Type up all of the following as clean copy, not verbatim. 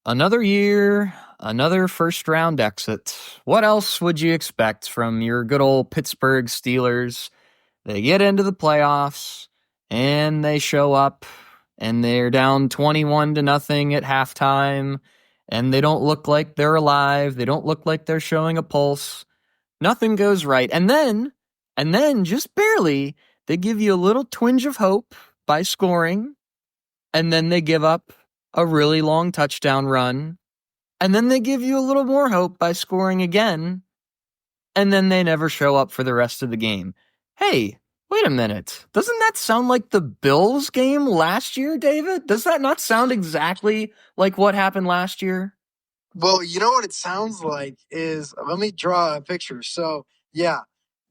Another year, another first round exit. What else would you expect from your good old Pittsburgh Steelers? They get into the playoffs and they show up and they're down 21 to nothing at halftime and they don't look like they're alive. They don't look like they're showing a pulse. Nothing goes right. And then just barely, they give you a little twinge of hope by scoring, and then they give up a really long touchdown run, and then they give you a little more hope by scoring again, and then they never show up for the rest of the game. Hey, wait a minute. Doesn't that sound like the Bills game last year, David? Does that not sound exactly like what happened last year? Well, you know what it sounds like is let me draw a picture. So yeah,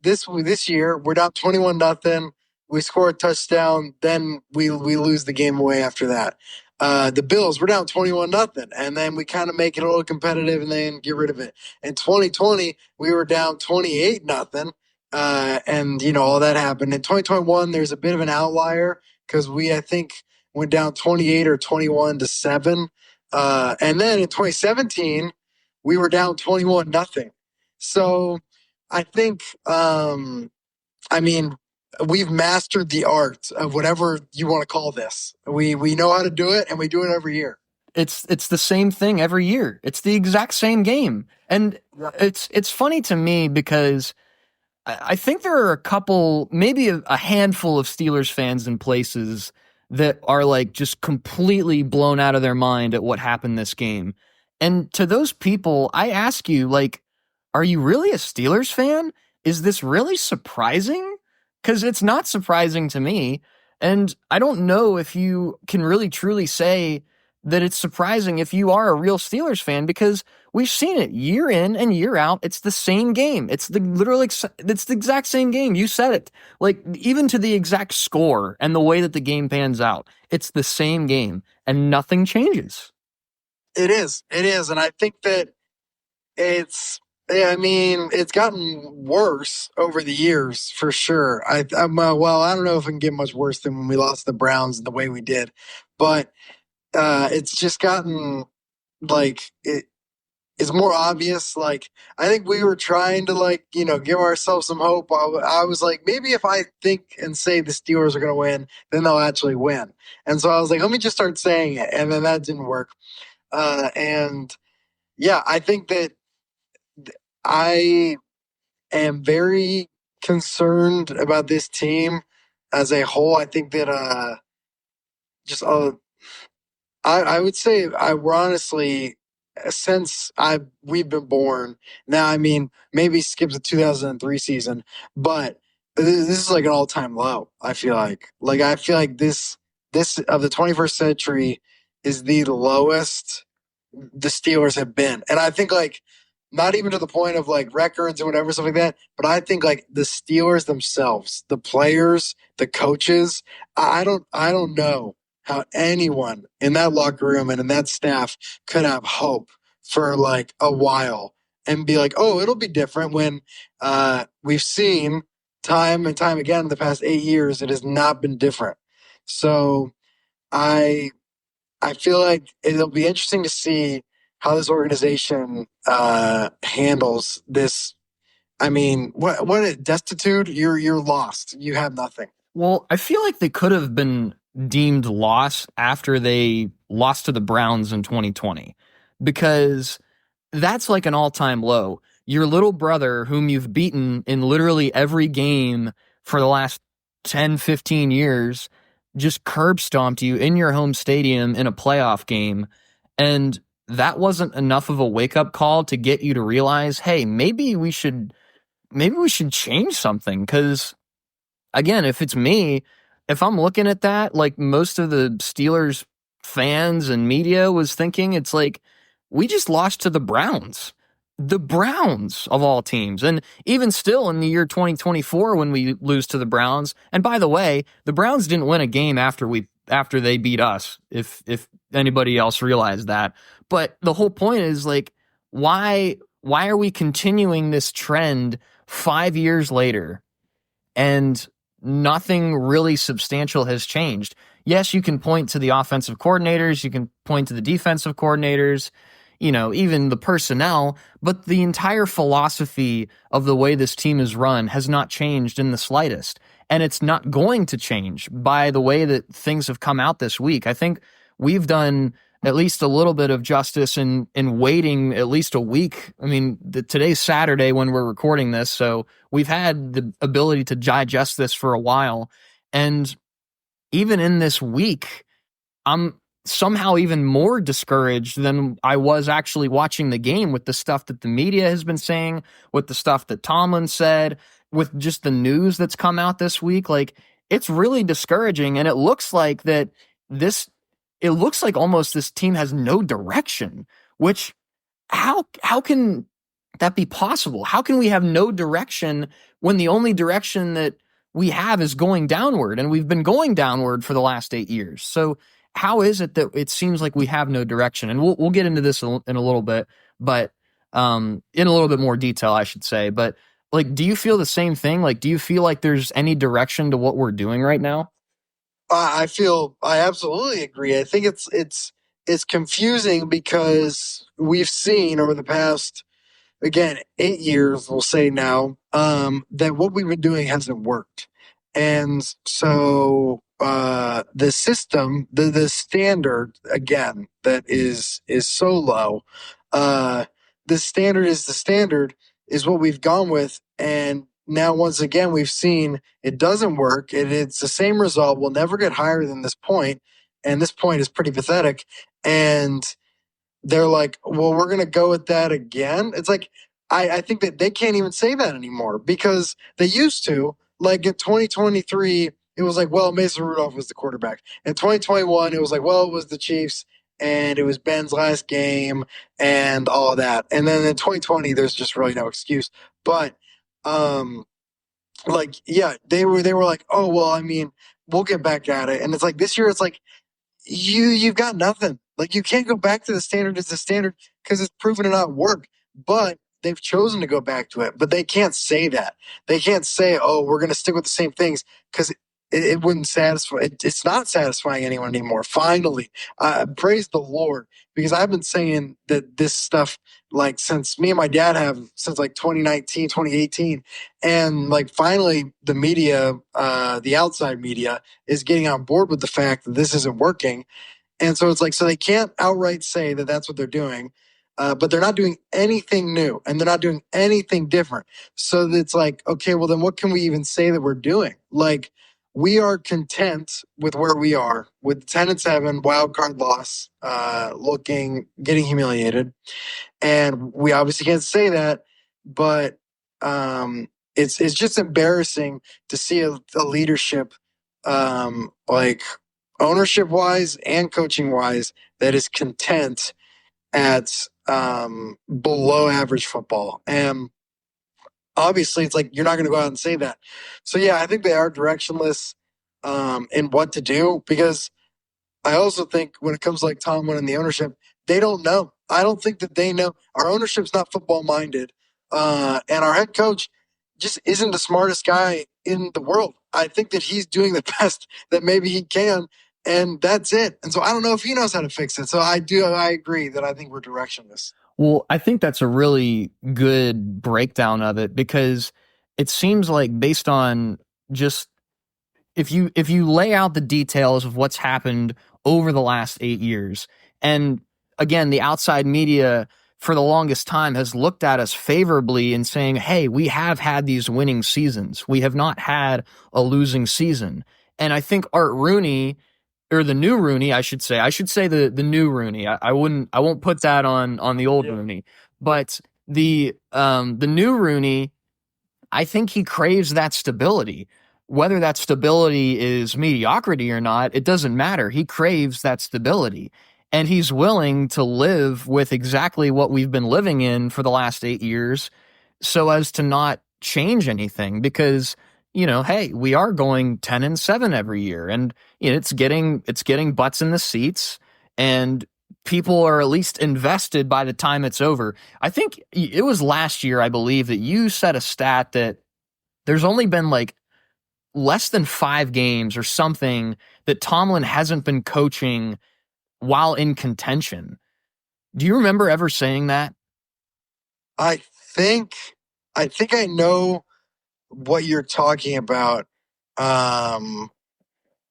this year we're down 21-0. We score a touchdown, then we lose the game away after that. The Bills, we're down 21-0, and then we kind of make it a little competitive and then get rid of it. In 2020, we were down 28-0, and all that happened. In 2021, there's a bit of an outlier because I think went down 28 or 21-7. And then in 2017, we were down 21-0. So I think, I mean, we've mastered the art of whatever you want to call this. We know how to do it, and we do it every year. It's the same thing every year. It's the exact same game. And it's funny to me because I think there are a couple, maybe a handful of Steelers fans in places that are like just completely blown out of their mind at what happened this game. And to those people, I ask you, like, are you really a Steelers fan? Is this really surprising? Because it's not surprising to me. And I don't know if you can really truly say that it's surprising if you are a real Steelers fan, because we've seen it year in and year out. It's the same game. It's the exact same game. You said it. Like, even to the exact score and the way that the game pans out, it's the same game and nothing changes. It is. And I think that it's gotten worse over the years for sure. I don't know if it can get much worse than when we lost the Browns the way we did, but it's just gotten like it's more obvious. Like, I think we were trying to give ourselves some hope. I was like, maybe if I think and say the Steelers are going to win, then they'll actually win. And so I was like, let me just start saying it, and then that didn't work. And yeah, I think that I am very concerned about this team as a whole. I think that just I would say we're honestly, since we've been born. Now, I mean, maybe skip the 2003 season, but this is like an all time low. I feel like this of the 21st century is the lowest the Steelers have been, and I think like not even to the point of like records and whatever stuff like that, but I think like the Steelers themselves, the players, the coaches, I don't know how anyone in that locker room and in that staff could have hope for like a while and be like, oh, it'll be different when we've seen time and time again in the past 8 years, it has not been different. So I I feel like it'll be interesting to see how this organization handles this. I mean, what destitute? You're lost. You have nothing. Well, I feel like they could have been deemed lost after they lost to the Browns in 2020, because that's like an all-time low. Your little brother, whom you've beaten in literally every game for the last 10, 15 years, just curb stomped you in your home stadium in a playoff game. And that wasn't enough of a wake-up call to get you to realize, hey, maybe we should change something. Because again, if it's me, if I'm looking at that, like most of the Steelers fans and media was thinking, it's like, we just lost to the Browns. The Browns of all teams. And even still in the year 2024, when we lose to the Browns, and by the way, the Browns didn't win a game after they beat us, if anybody else realized that. But the whole point is, like, why are we continuing this trend 5 years later and nothing really substantial has changed? yes, you can point to the offensive coordinators, you can point to the defensive coordinators, even the personnel, but the entire philosophy of the way this team is run has not changed in the slightest. And it's not going to change by the way that things have come out this week. I think we've done at least a little bit of justice in waiting at least a week. I mean, today's Saturday when we're recording this, so we've had the ability to digest this for a while. And even in this week, I'm somehow even more discouraged than I was actually watching the game with the stuff that the media has been saying, with the stuff that Tomlin said, with just the news that's come out this week. Like, it's really discouraging. And it looks like almost this team has no direction, which how can that be possible? How can we have no direction when the only direction that we have is going downward, and we've been going downward for the last 8 years? So how is it that it seems like we have no direction? And we'll get into this in a little bit, but in a little bit more detail, I should say. But like, do you feel the same thing? Like, do you feel like there's any direction to what we're doing right now? I absolutely agree. I think it's confusing because we've seen over the past, again, 8 years, we'll say now, that what we've been doing hasn't worked. And so the system, the standard, again, that is so low, the standard is the standard, is what we've gone with. And now, once again, we've seen it doesn't work. It's the same result. We'll never get higher than this point. And this point is pretty pathetic. And they're like, well, we're going to go with that again. It's like, I think that they can't even say that anymore because they used to. Like in 2023, it was like, well, Mason Rudolph was the quarterback. In 2021, it was like, well, it was the Chiefs and it was Ben's last game and all of that. And then in 2020, there's just really no excuse. But, like, yeah, they were like, oh, well, I mean, we'll get back at it. And it's like this year, it's like, you've got nothing. Like, you can't go back to the standard as the standard because it's proven to not work. But they've chosen to go back to it. But they can't say that. They can't say, "Oh, we're going to stick with the same things," because it wouldn't satisfy. It's not satisfying anyone anymore. Finally, praise the Lord, because I've been saying that this stuff, like, since me and my dad have, since like 2019, 2018, and like finally the media, the outside media, is getting on board with the fact that this isn't working. And so it's like, so they can't outright say that that's what they're doing, but they're not doing anything new and they're not doing anything different. So it's like, okay, well, then what can we even say that we're doing? Like, we are content with where we are with 10-7 wild card loss, getting humiliated. And we obviously can't say that, but it's just embarrassing to see a leadership, like ownership wise and coaching wise, that is content at below average football. And obviously, it's like you're not going to go out and say that. So yeah, I think they are directionless in what to do, because I also think when it comes to like Tomlin and the ownership, they don't know. I don't think that they know. Our ownership's not football minded, and our head coach just isn't the smartest guy in the world. I think that he's doing the best that maybe he can, and that's it. And so I don't know if he knows how to fix it. So I agree that I think we're directionless. Well, I think that's a really good breakdown of it, because it seems like, based on just, if you lay out the details of what's happened over the last 8 years, and again, the outside media for the longest time has looked at us favorably in saying, hey, we have had these winning seasons. We have not had a losing season. And I think Art Rooney, or the new Rooney, I should say the new Rooney. I won't put that on the old Rooney, but the new Rooney, I think he craves that stability. Whether that stability is mediocrity or not, it doesn't matter. He craves that stability. And he's willing to live with exactly what we've been living in for the last 8 years, so as to not change anything. Because, hey, we are going 10-7 every year, and it's getting butts in the seats, and people are at least invested by the time it's over. I think it was last year, I believe, that you said a stat that there's only been like less than 5 games or something that Tomlin hasn't been coaching while in contention. Do you remember ever saying that? I think I think I know what you're talking about. Um,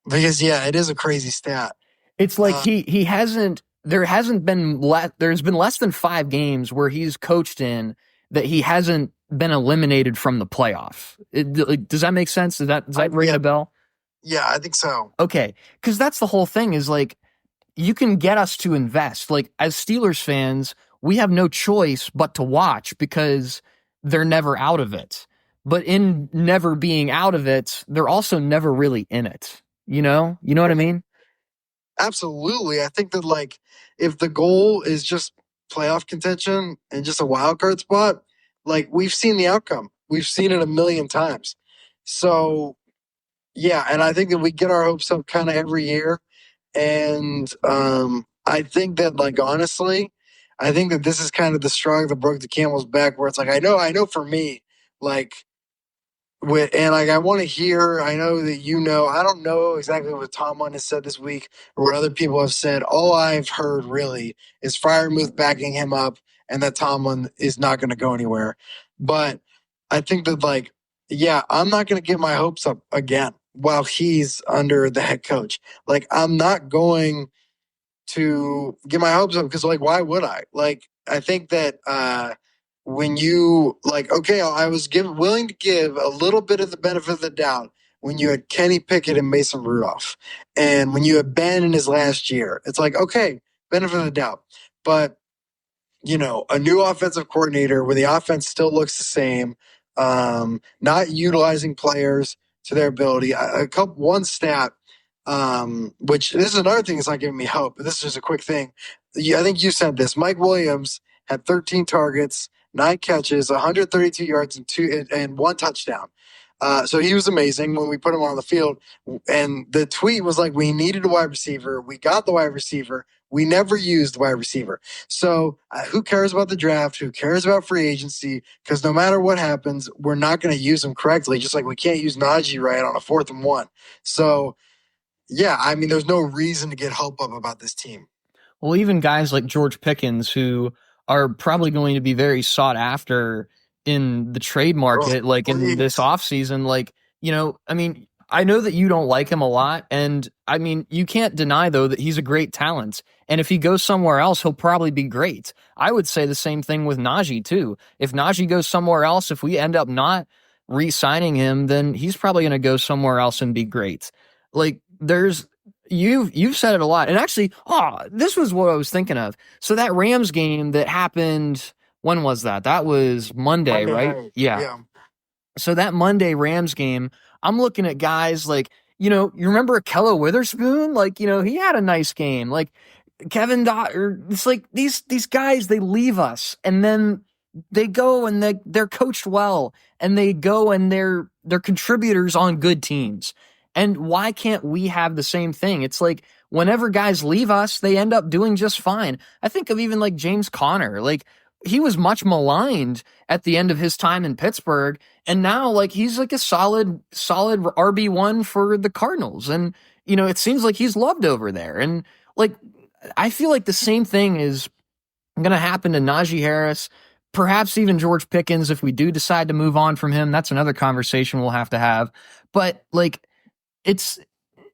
because yeah, it is a crazy stat. It's like Uh, he hasn't there hasn't been there's been less than 5 games where he's coached in that he hasn't been eliminated from the playoff. Like, does that make sense? Does that ring yeah, a bell? yeah, I think so. Okay, because that's the whole thing. Is like you can get us to invest. Like as Steelers fans, we have no choice but to watch because they're never out of it. But in never being out of it, they're also never really in it. You know what I mean? Absolutely. I think that like if the goal is just playoff contention and just a wild card spot, like we've seen the outcome. We've seen it a million times. So yeah, and I think that we get our hopes up kind of every year. And I think that like honestly, I think that this is kind of the straw that broke the camel's back where it's like I know for me, like and like I want to hear. I know that you know. I don't know exactly what Tomlin has said this week or what other people have said. All I've heard really is Fryermuth backing him up, and that Tomlin is not going to go anywhere. But I think that like, yeah, I'm not going to get my hopes up again while he's under the head coach. Like I'm not going to get my hopes up because like why would I? Like I think that when you like okay, I was willing to give a little bit of the benefit of the doubt when you had Kenny Pickett and Mason Rudolph, and when you had Ben in his last year. It's like okay, benefit of the doubt, but a new offensive coordinator where the offense still looks the same, not utilizing players to their ability. One stat, which this is another thing that's not giving me hope, but this is just a quick thing. I think you said this. Mike Williams had 13 targets, 9 catches, 132 yards, and 1 touchdown. So he was amazing when we put him on the field. And the tweet was like, we needed a wide receiver. We got the wide receiver. We never used the wide receiver. So who cares about the draft? Who cares about free agency? Because no matter what happens, we're not going to use them correctly. Just like we can't use Najee right on a 4th and 1. So yeah, I mean, there's no reason to get hope up about this team. Well, even guys like George Pickens, who are probably going to be very sought after in the trade Oh, market, like in this please. offseason, like, I mean, I know that you don't like him a lot. And I mean, you can't deny, though, that he's a great talent. And if he goes somewhere else, he'll probably be great. I would say the same thing with Najee, too. If Najee goes somewhere else, if we end up not re signing him, then he's probably going to go somewhere else and be great. Like, you've said it a lot. And actually, this was what I was thinking of. So that Rams game that happened, when was that? That was Monday, Monday right? night. Yeah. Yeah. So that Monday Rams game, I'm looking at guys like, you remember Akello Witherspoon? Like, he had a nice game. Like Kevin Dodd, it's like these guys, they leave us and then they go and they're coached well and they go and they're contributors on good teams. And why can't we have the same thing? It's like whenever guys leave us, they end up doing just fine. I think of even like James Conner. Like he was much maligned at the end of his time in Pittsburgh, and now like he's like a solid RB1 for the Cardinals. And it seems like he's loved over there. And like I feel like the same thing is going to happen to Najee Harris, perhaps even George Pickens if we do decide to move on from him. That's another conversation we'll have to have. But like it's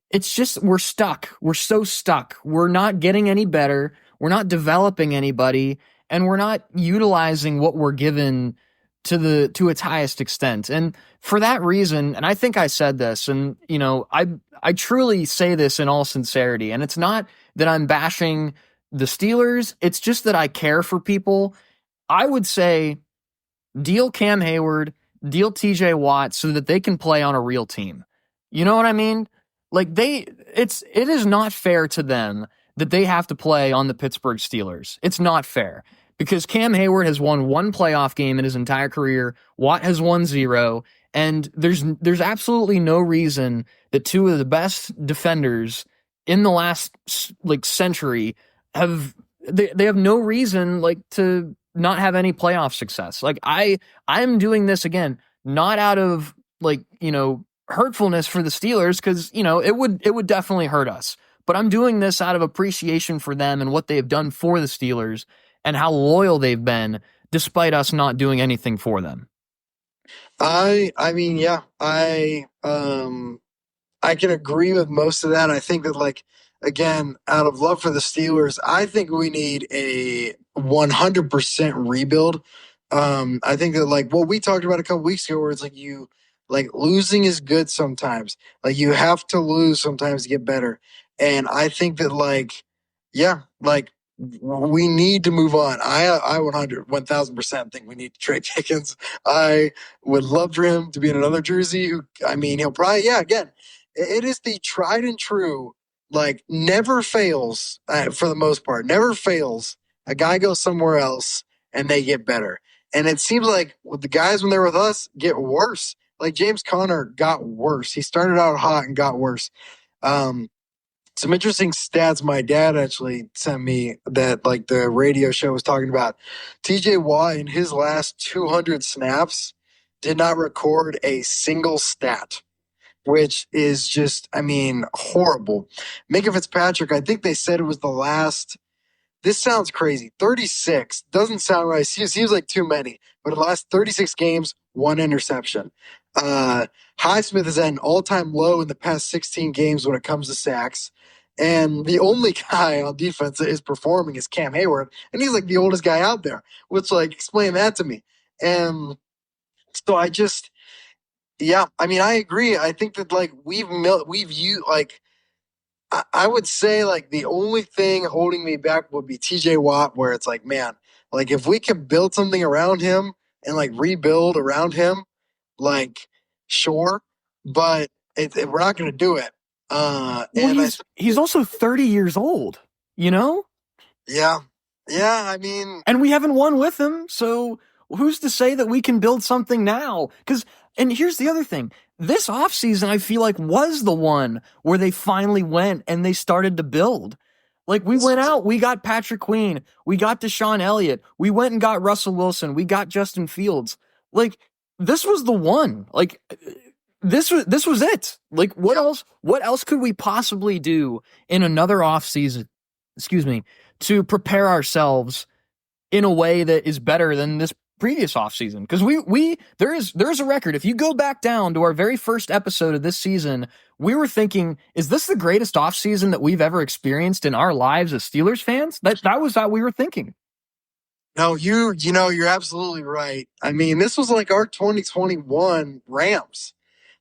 it's just we're stuck. We're so stuck. We're not getting any better. We're not developing anybody, and we're not utilizing what we're given to its highest extent. And for that reason, and I think I said this, and I truly say this in all sincerity, and it's not that I'm bashing the Steelers, it's just that I care for people. I would say deal Cam Hayward, deal TJ Watt so that they can play on a real team. You know what I mean? Like it is not fair to them that they have to play on the Pittsburgh Steelers. It's not fair because Cam Hayward has won 1 playoff game in his entire career. Watt has won 0, and there's absolutely no reason that 2 of the best defenders in the last like century they have no reason like to not have any playoff success. Like I'm doing this again, not out of like, hurtfulness for the Steelers because, it would definitely hurt us. But I'm doing this out of appreciation for them and what they've done for the Steelers and how loyal they've been despite us not doing anything for them. I mean, yeah, I can agree with most of that. I think that, like, again, out of love for the Steelers, I think we need a 100% rebuild. I think that, like, what we talked about a couple weeks ago, where it's like like, losing is good sometimes. Like, you have to lose sometimes to get better. And I think that, like, yeah, like, we need to move on. I 1000% think we need to trade Pickens. I would love for him to be in another jersey. I mean, he'll probably, yeah, again, it is the tried and true, like, never fails, for the most part, never fails. A guy goes somewhere else and they get better. And it seems like with the guys when they're with us get worse. Like James Conner got worse. He started out hot and got worse. Um, some interesting stats my dad actually sent me that, like, the radio show was talking about. TJ Watt in his last 200 snaps did not record a single stat, which is just, I mean, horrible. Minka Fitzpatrick, I think they said it was the last. This sounds crazy. 36 doesn't sound right. Seems like too many. But the last 36 games, one interception. Highsmith is at an all-time low in the past 16 games when it comes to sacks. And the only guy on defense that is performing is Cam Hayward, and he's like the oldest guy out there. Which, like, explain that to me. And so yeah, I mean, I agree. I think that, like, we've used, like, I would say, like, the only thing holding me back would be TJ Watt, where it's like, man, like, if we can build something around him and, like, rebuild around him, like, sure, but we're not going to do it. Well, And he's also 30 years old, you know? yeah, yeah, I mean, And we haven't won with him, so who's to say that we can build something now? And here's the other thing. This offseason, I feel like, was the one where they finally went and they started to build. Like, we went out, we got Patrick Queen, we got Deshaun Elliott, we went and got Russell Wilson, we got Justin Fields. Like, this was the one. Like, this was it. Like, what else could we possibly do in another offseason, excuse me, to prepare ourselves in a way that is better than this previous offseason? Because there's a record. If you go back down to our very first episode of this season, we were thinking, is this the greatest offseason that we've ever experienced in our lives as Steelers fans? That was how we were thinking. no, you're absolutely right. I mean, this was like our 2021 Rams.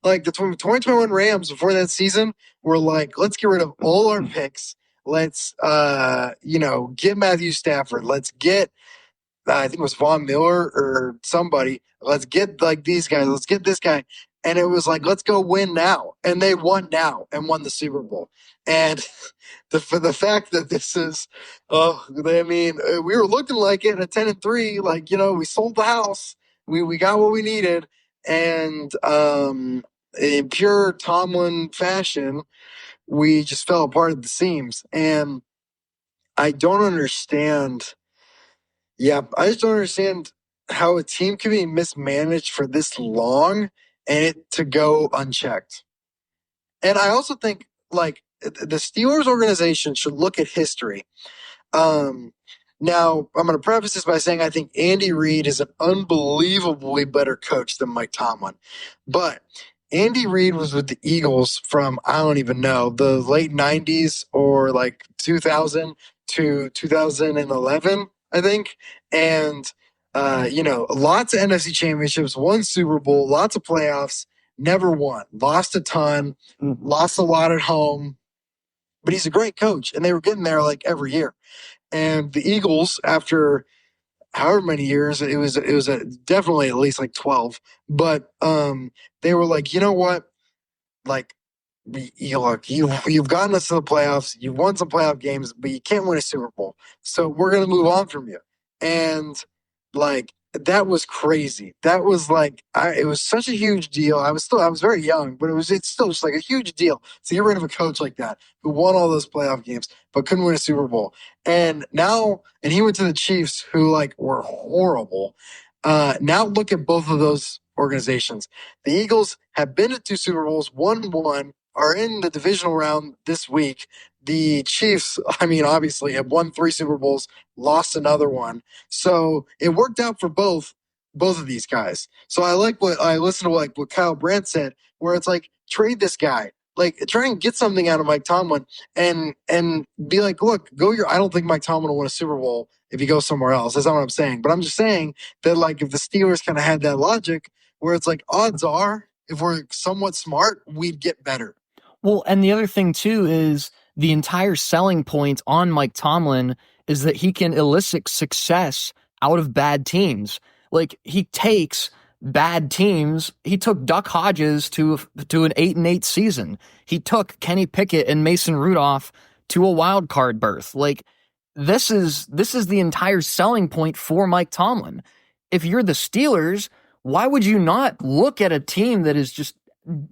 Like, the 2021 Rams before that season were like, let's get rid of all our picks. Let's, get Matthew Stafford. Let's get, I think it was Von Miller or somebody. Let's get, like, these guys. Let's get this guy. And it was like, let's go win now. And they won now and won the Super Bowl. And for the fact that this is, I mean, we were looking like it at 10-3. Like, we sold the house. We got what we needed. And in pure Tomlin fashion, we just fell apart at the seams. And I don't understand. Yeah, I just don't understand how a team can be mismanaged for this long and it to go unchecked. And I also think, like, the Steelers organization should look at history. Um, Now, I'm going to preface this by saying I think Andy Reid is an unbelievably better coach than Mike Tomlin. But Andy Reid was with the Eagles from, I don't even know, the late 90s or like 2000 to 2011, I think. And, lots of NFC championships, won Super Bowl, lots of playoffs, never won, lost a ton, lost a lot at home. But he's a great coach, and they were getting there like every year. And the Eagles, after however many years, it was definitely at least like 12. But they were like, you know what? Like, you've gotten us to the playoffs, you've won some playoff games, but you can't win a Super Bowl. So we're gonna move on from you. And, like, that was crazy. That was like, it was such a huge deal. I was very young, but it's still just like a huge deal to get rid of a coach like that who won all those playoff games but couldn't win a Super Bowl. And he went to the Chiefs, who, like, were horrible. Now look at both of those organizations. The Eagles have been to 2 Super Bowls, won one, are in the divisional round this week. The Chiefs, I mean, obviously have won 3 Super Bowls, lost another one. So it worked out for both of these guys. So I like what I listened to what Kyle Brandt said, where it's like, trade this guy. Like, try and get something out of Mike Tomlin and be like, look, I don't think Mike Tomlin will win a Super Bowl if he goes somewhere else. That's not what I'm saying. But I'm just saying that, like, if the Steelers kind of had that logic where it's like, odds are, if we're somewhat smart, we'd get better. Well, and the other thing too is the entire selling point on Mike Tomlin is that he can elicit success out of bad teams. Like, he takes bad teams. He took Duck Hodges to an 8-8 season. He took Kenny Pickett and Mason Rudolph to a wild card berth. Like, this is the entire selling point for Mike Tomlin. If you're the Steelers, why would you not look at a team that is just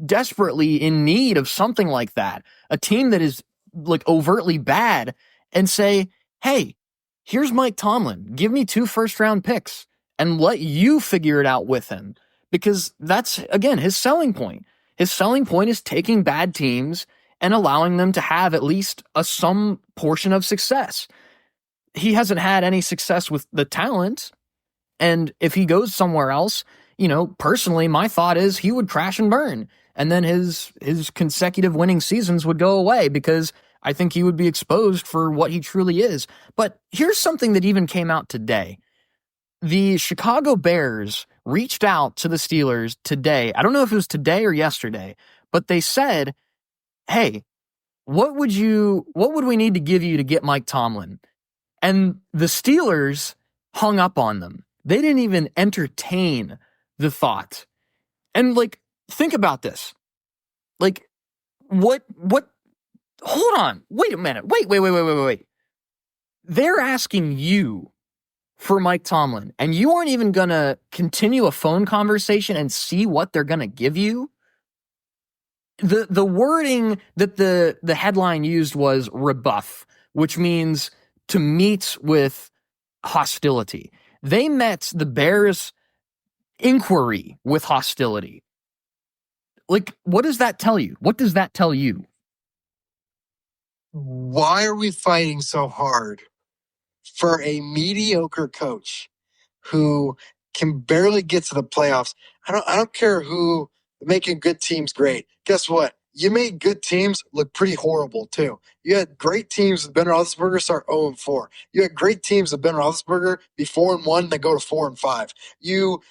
desperately in need of something like that, a team that is like overtly bad, and say, hey, here's Mike Tomlin, give me 2 first-round picks and let you figure it out with him? Because that's, again, his selling point. His selling point is taking bad teams and allowing them to have at least some portion of success. He hasn't had any success with the talent, and if he goes somewhere else, personally, my thought is he would crash and burn, and then his consecutive winning seasons would go away because I think he would be exposed for what he truly is. But here's something that even came out today. The Chicago Bears reached out to the Steelers today. I don't know if it was today or yesterday, but they said, hey, what would we need to give you to get Mike Tomlin? And the Steelers hung up on them. They didn't even entertain the thought. And, like, think about this. Like, what, hold on. Wait a minute. Wait. They're asking you for Mike Tomlin, and you aren't even going to continue a phone conversation and see what they're going to give you? The wording that the headline used was rebuff, which means to meet with hostility. They met the Bears' inquiry with hostility. Like, what does that tell you? What does that tell you? Why are we fighting so hard for a mediocre coach who can barely get to the playoffs? I don't care who making good teams great. Guess what? You made good teams look pretty horrible too. You had great teams with Ben Roethlisberger start 0-4. You had great teams with Ben Roethlisberger be 4-1, then go to 4-5. You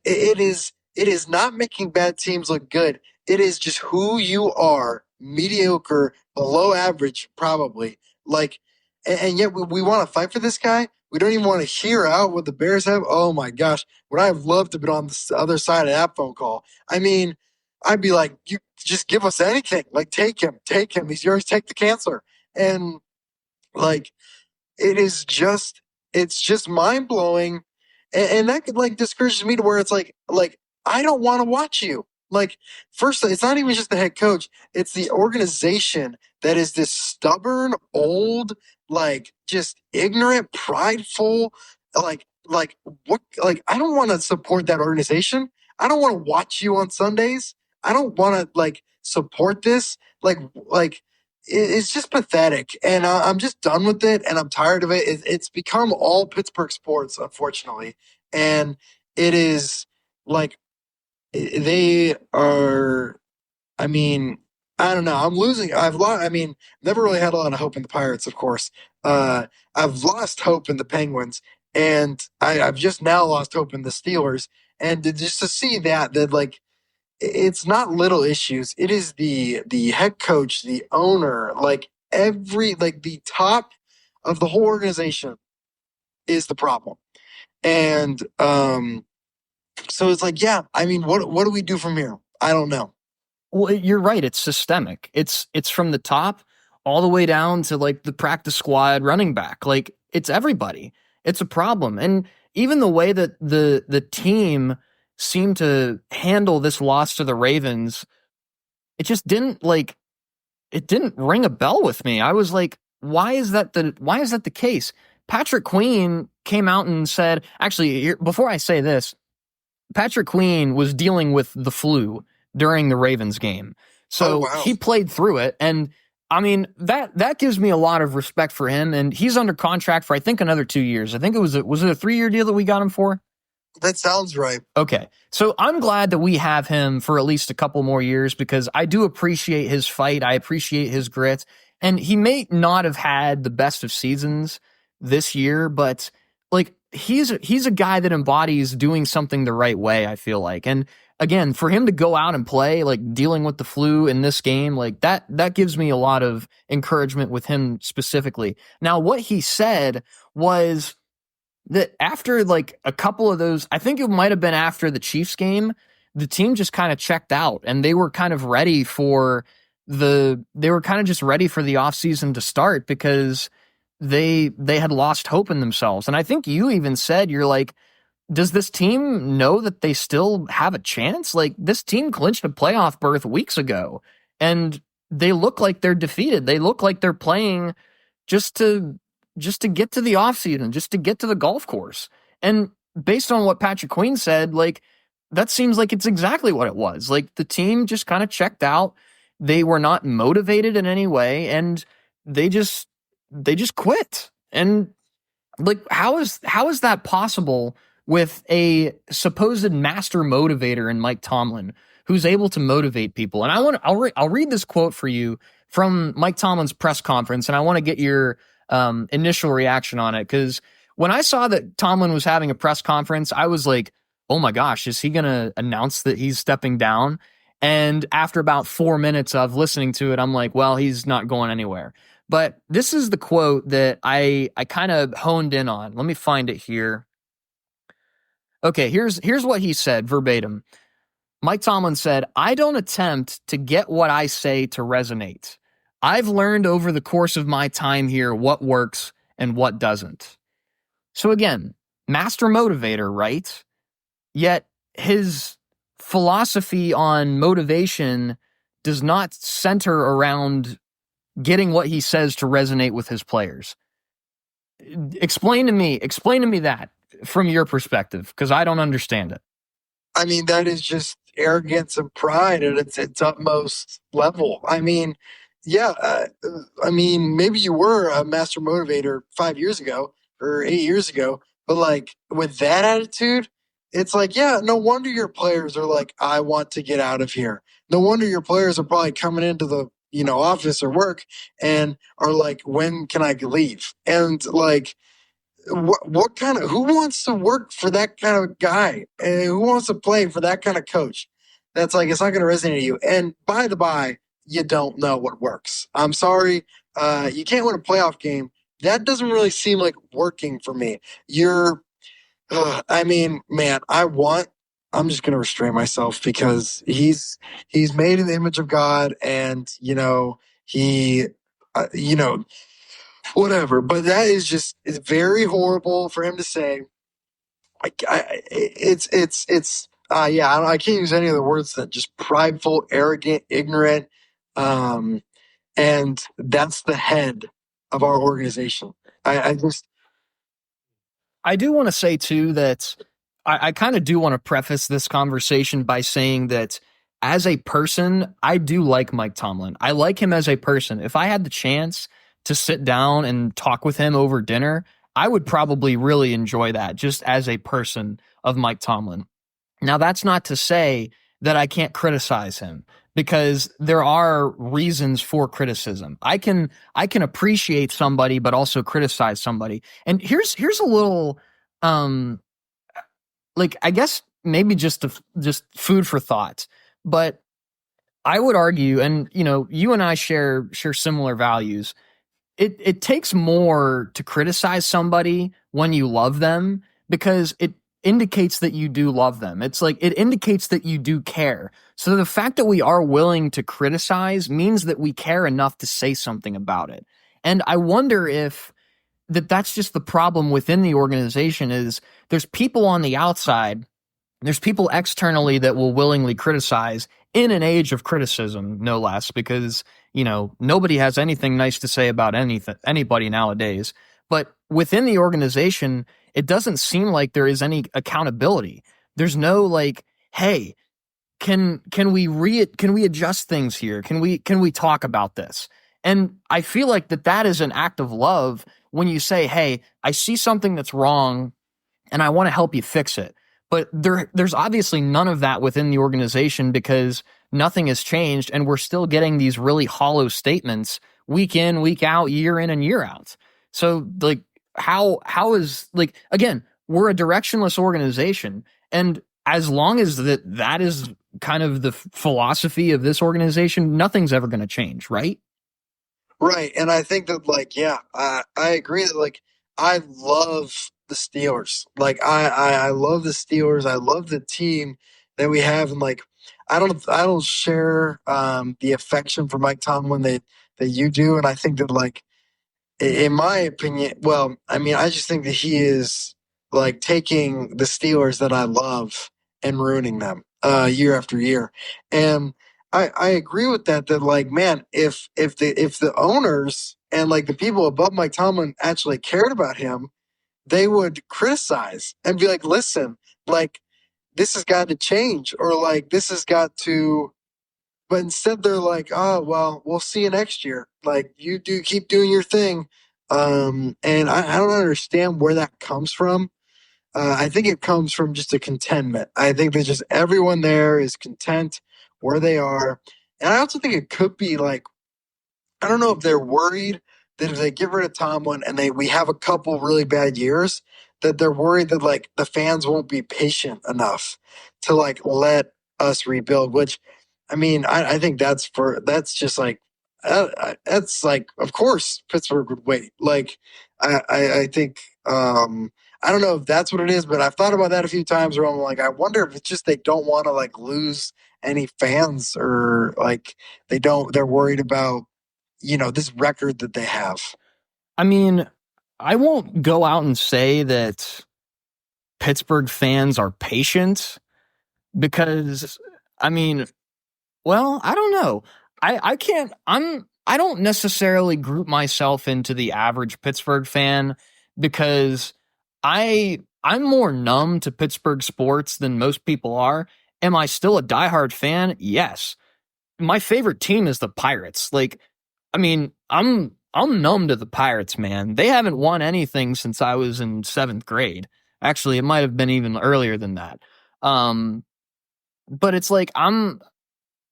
it is not making bad teams look good. It is just who you are, mediocre, below average, probably. And yet we want to fight for this guy. We don't even want to hear out what the Bears have. Oh my gosh, would I have loved to have been on the other side of that phone call? I mean, I'd be like, you just give us anything. Like, take him. He's yours. Take the cancer. And like, it's just mind blowing. And that could discourages me to where it's like, I don't want to watch you. Like, first, it's not even just the head coach. It's the organization that is this stubborn, old, just ignorant, prideful, I don't want to support that organization. I don't want to watch you on Sundays. I don't want to support this. It's just pathetic, and I'm just done with it, and I'm tired of it. It's become all Pittsburgh sports, unfortunately, and it is they are. I mean, I don't know. I'm losing. I've lost. I mean, never really had a lot of hope in the Pirates, of course. I've lost hope in the Penguins, and I've just now lost hope in the Steelers. And just to see that it's not little issues. It is the head coach, the owner, the top of the whole organization is the problem. And so it's yeah, I mean, what do we do from here? I don't know. Well, you're right. It's systemic. It's from the top all the way down to the practice squad running back. It's everybody. It's a problem. And even the way that the team seemed to handle this loss to the Ravens, it just didn't ring a bell with me. I was like, why is that the case? Patrick Queen came out and said, actually, before I say this, Patrick Queen was dealing with the flu during the Ravens game. Oh So wow. he played through it. And I mean, that gives me a lot of respect for him. And he's under contract for, I think, another 2 years. I think was it a 3-year deal that we got him for? That sounds right. Okay. So I'm glad that we have him for at least a couple more years because I do appreciate his fight. I appreciate his grit. And he may not have had the best of seasons this year, but like he's a guy that embodies doing something the right way, I feel like. And again, for him to go out and play, like dealing with the flu in this game, like that gives me a lot of encouragement with him specifically. Now, what he said was that after like a couple of those, I think it might have been after the Chiefs game, the team just kind of checked out and they were kind of ready for they were kind of just ready for the offseason to start because they had lost hope in themselves. And I think you even said, you're like, does this team know that they still have a chance? Like this team clinched a playoff berth weeks ago and they look like they're defeated. They look like they're playing just to get to the offseason, just to get to the golf course. And based on what Patrick Queen said, like that seems like it's exactly what it was. Like the team just kind of checked out. They were not motivated in any way and they just quit. And like how is that possible with a supposed master motivator in Mike Tomlin who's able to motivate people? And I'll read this quote for you from Mike Tomlin's press conference, and I want to get your initial reaction on it because when I saw that Tomlin was having a press conference, I was like, oh my gosh, is he going to announce that he's stepping down? And after about 4 minutes of listening to it, I'm like, well, he's not going anywhere. But this is the quote that I kind of honed in on. Let me find it here. Okay, here's what he said verbatim. Mike Tomlin said, "I don't attempt to get what I say to resonate. I've learned over the course of my time here what works and what doesn't." So again, master motivator, right? Yet his philosophy on motivation does not center around getting what he says to resonate with his players. Explain to me that from your perspective, because I don't understand it. I mean, that is just arrogance and pride at its utmost level. I mean, yeah, I mean, maybe you were a master motivator 5 years ago or 8 years ago, but like with that attitude, it's like, yeah, no wonder your players are like, I want to get out of here. No wonder your players are probably coming into the office or work and are like, when can I leave? And like, what kind of who wants to work for that kind of guy and who wants to play for that kind of coach? That's like, it's not going to resonate with you. And by the by, you don't know what works. I'm sorry, you can't win a playoff game. That doesn't really seem like working for me. I mean, man, I'm just going to restrain myself because he's made in the image of God, and he whatever. But that is just, it's very horrible for him to say. Yeah, I can't use any other words than just prideful, arrogant, ignorant, and that's the head of our organization. I just I do want to say too that I kind of do want to preface this conversation by saying that as a person, I do like Mike Tomlin. I like him as a person. If I had the chance to sit down and talk with him over dinner, I would probably really enjoy that just as a person of Mike Tomlin. Now, that's not to say that I can't criticize him because there are reasons for criticism. I can appreciate somebody but also criticize somebody. And here's a little like I guess maybe just food for thought. But I would argue, and you and I share similar values. It takes more to criticize somebody when you love them because it indicates that you do love them. It's like it indicates that you do care. So the fact that we are willing to criticize means that we care enough to say something about it. And I wonder if that's just the problem within the organization is there's people on the outside, there's people externally that will willingly criticize in an age of criticism, no less, because, nobody has anything nice to say about anybody nowadays. But within the organization, it doesn't seem like there is any accountability. There's no like, hey, can we adjust things here? Can we talk about this? And I feel like that is an act of love when you say, "Hey, I see something that's wrong and I want to help you fix it." But there's obviously none of that within the organization because nothing has changed and we're still getting these really hollow statements week in, week out, year in and year out. So like how is like again, we're a directionless organization and as long as that is kind of the philosophy of this organization, nothing's ever going to change, right? Right. And I think that, like, yeah, I agree that, like, I love the Steelers. Like, I love the Steelers. I love the team that we have. And, like, I don't share the affection for Mike Tomlin that you do. And I think that, like, in my opinion, well, I mean, I just think that he is like taking the Steelers that I love and ruining them year after year. And I agree with that. That like, man, if the owners and like the people above Mike Tomlin actually cared about him, they would criticize and be like, listen, like this has got to change, or like this has got to, but instead, they're like, "Oh, well, we'll see you next year. Like, you do keep doing your thing." And I don't understand where that comes from. I think it comes from just a contentment. I think that just everyone there is content where they are, and I also think it could be like, I don't know if they're worried that if they get rid of Tomlin and we have a couple really bad years, that they're worried that like the fans won't be patient enough to like let us rebuild. Which, I mean, I think that's just like that's like, of course Pittsburgh would wait. Like I think I don't know if that's what it is, but I've thought about that a few times where I'm like, I wonder if it's just they don't want to like lose any fans, or like they're worried about this record that they have. I mean, I won't go out and say that Pittsburgh fans are patient because I mean, well, I don't know. I can't I don't necessarily group myself into the average Pittsburgh fan because I'm more numb to Pittsburgh sports than most people are. Am I still a diehard fan? Yes. My favorite team is the Pirates. Like, I mean, I'm numb to the Pirates, man. They haven't won anything since I was in 7th grade. Actually, it might have been even earlier than that. Um, but it's like I'm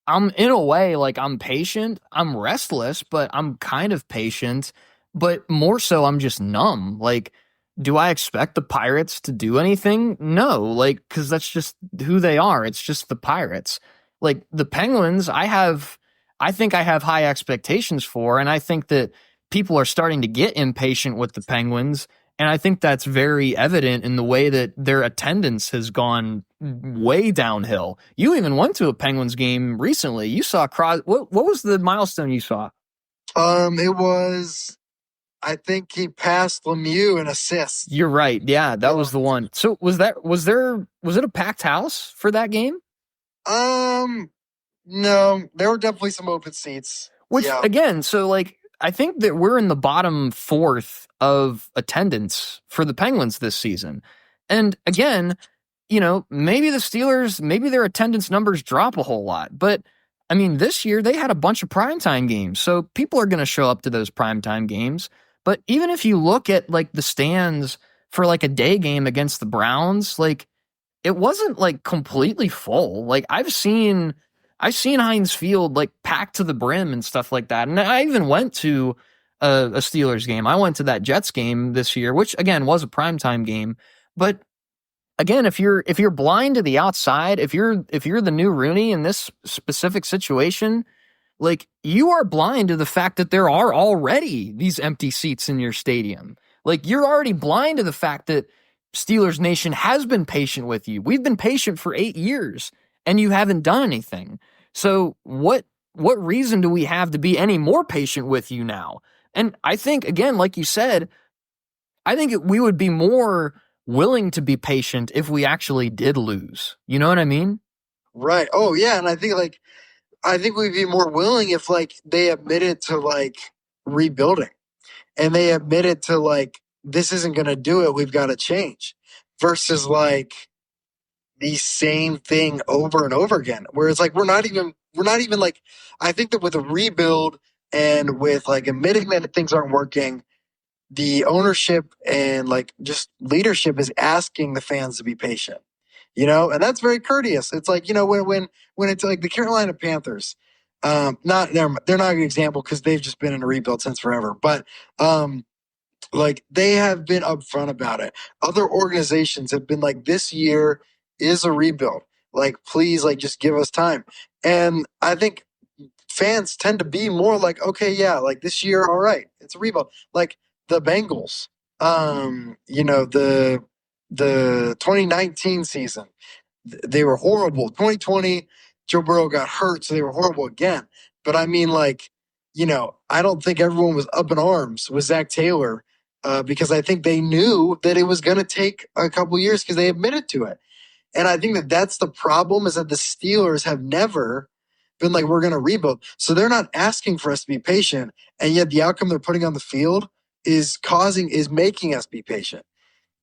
in a way like I'm patient. I'm restless, but I'm kind of patient. But more so, I'm just numb. Like, do I expect the Pirates to do anything? No, like because that's just who they are. It's just the Pirates. Like the Penguins, I think I have high expectations for, and I think that people are starting to get impatient with the Penguins. And I think that's very evident in the way that their attendance has gone way downhill. You even went to a Penguins game recently. You saw what was the milestone you saw? It was, I think he passed Lemieux in assists. You're right. Yeah, that Yeah. was the one. So was it a packed house for that game? Um, no, there were definitely some open seats. Which Yeah. again, so like I think that we're in the bottom fourth of attendance for the Penguins this season. And again, maybe the Steelers, maybe their attendance numbers drop a whole lot. But I mean, this year they had a bunch of primetime games. So people are going to show up to those primetime games. But even if you look at like the stands for like a day game against the Browns, like it wasn't like completely full. Like I've seen Heinz Field like packed to the brim and stuff like that. And I even went to a Steelers game. I went to that Jets game this year, which again was a primetime game. But again, if you're blind to the outside, if you're the new Rooney in this specific situation, like you are blind to the fact that there are already these empty seats in your stadium. Like you're already blind to the fact that Steelers Nation has been patient with you. We've been patient for 8 years and you haven't done anything. So what reason do we have to be any more patient with you now? And I think again, like you said, I think we would be more willing to be patient if we actually did lose. You know what I mean? Right. Oh, yeah. And I think we'd be more willing if like they admitted to like rebuilding, and they admitted to like this isn't going to do it. We've got to change. Versus like the same thing over and over again. Whereas like we're not even like I think that with a rebuild and with like admitting that things aren't working, the ownership and like just leadership is asking the fans to be patient, and that's very courteous. It's like, when it's like the Carolina Panthers, not they're not an example because they've just been in a rebuild since forever, but like they have been upfront about it. Other organizations have been like, this year is a rebuild. Like, please, like, just give us time. And I think fans tend to be more like, okay, yeah, like this year, all right, it's a rebuild. Like the Bengals, the 2019 season, they were horrible. 2020, Joe Burrow got hurt, so they were horrible again. But I mean, like, I don't think everyone was up in arms with Zach Taylor because I think they knew that it was going to take a couple years because they admitted to it. And I think that that's the problem, is that the Steelers have never been like, we're going to rebuild. So they're not asking for us to be patient. And yet the outcome they're putting on the field is making us be patient.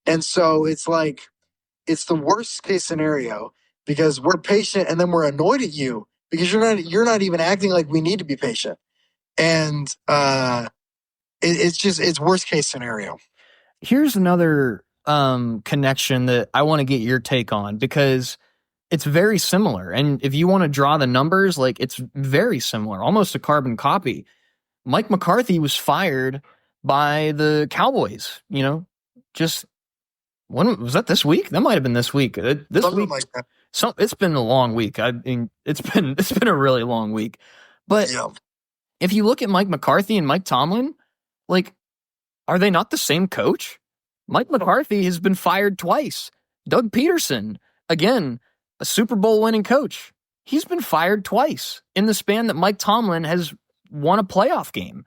And so it's like, it's the worst case scenario because we're patient and then we're annoyed at you because you're not even acting like we need to be patient. And it's worst case scenario. Here's another connection that I want to get your take on, because it's very similar. And if you want to draw the numbers, like, it's very similar, almost a carbon copy. Mike McCarthy was fired by the Cowboys, just when was that, this week? That might have been this week. This Something week, like that. it's been a long week. I mean, it's been a really long week. But Yeah. if you look at Mike McCarthy and Mike Tomlin, like, are they not the same coach? Mike McCarthy has been fired twice. Doug Peterson, again, a Super Bowl winning coach, he's been fired twice in the span that Mike Tomlin has won a playoff game.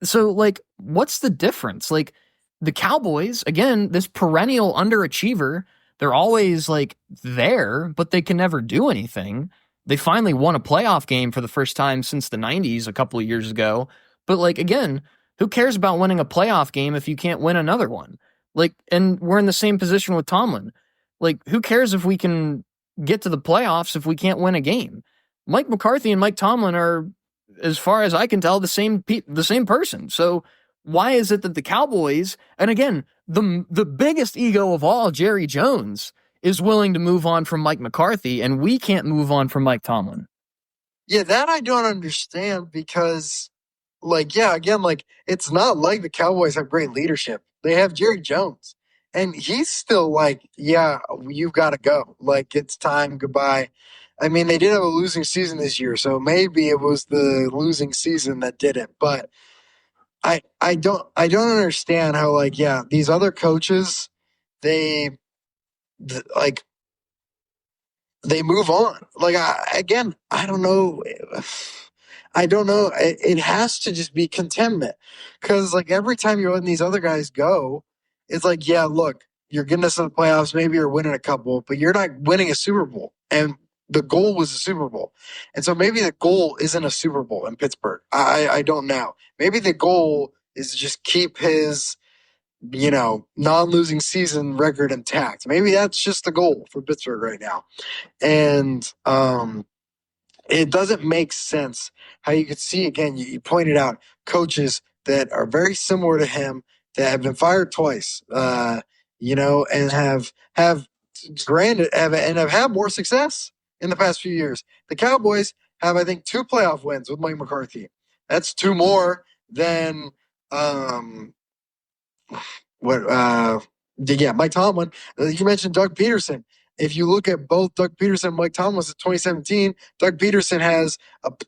So, like, what's the difference? Like, the Cowboys, again, this perennial underachiever, they're always like there, but they can never do anything. They finally won a playoff game for the first time since the 90s a couple of years ago. But, like, again, who cares about winning a playoff game if you can't win another one? Like, and we're in the same position with Tomlin. Like, who cares if we can get to the playoffs if we can't win a game? Mike McCarthy and Mike Tomlin are, as far as I can tell, the same person. So why is it that the Cowboys, and again, the biggest ego of all, Jerry Jones, is willing to move on from Mike McCarthy, and we can't move on from Mike Tomlin? Yeah, that I don't understand because, like, yeah, again, like, it's not like the Cowboys have great leadership. They have Jerry Jones, and he's still like, yeah, you've got to go. Like, it's time, goodbye. I mean, they did have a losing season this year, so maybe it was the losing season that did it. But I don't understand how, like, yeah, these other coaches, they like they move on. Like, I don't know. I don't know. It has to just be contentment, because like every time you're letting these other guys go, it's like, yeah, look, you're getting us to the playoffs. Maybe you're winning a couple, but you're not winning a Super Bowl. And the goal was a Super Bowl, and so maybe the goal isn't a Super Bowl in Pittsburgh. I don't know. Maybe the goal is to just keep his non-losing season record intact. Maybe that's just the goal for Pittsburgh right now. And it doesn't make sense how you could see, again, you pointed out coaches that are very similar to him that have been fired twice, and have granted and have had more success in the past few years. The Cowboys have, I think, 2 playoff wins with Mike McCarthy. That's 2 more than Mike Tomlin. You mentioned Doug Peterson. If you look at both Doug Peterson and Mike Tomlin in 2017, Doug Peterson has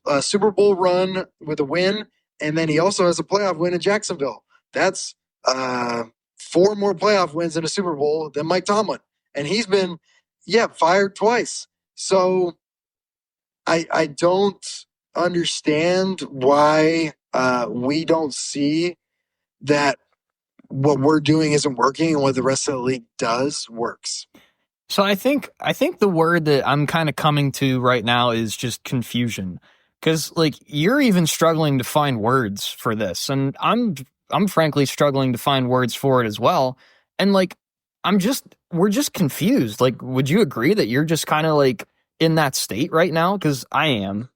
a Super Bowl run with a win, and then he also has a playoff win in Jacksonville. That's 4 more playoff wins in a Super Bowl than Mike Tomlin, and he's been fired twice. So I don't understand why we don't see that what we're doing isn't working and what the rest of the league does works. So I think the word that I'm kind of coming to right now is just confusion. Because, like, you're even struggling to find words for this, and I'm frankly struggling to find words for it as well. And, like, we're just confused. Like, would you agree that you're just kind of like in that state right now? Because I am.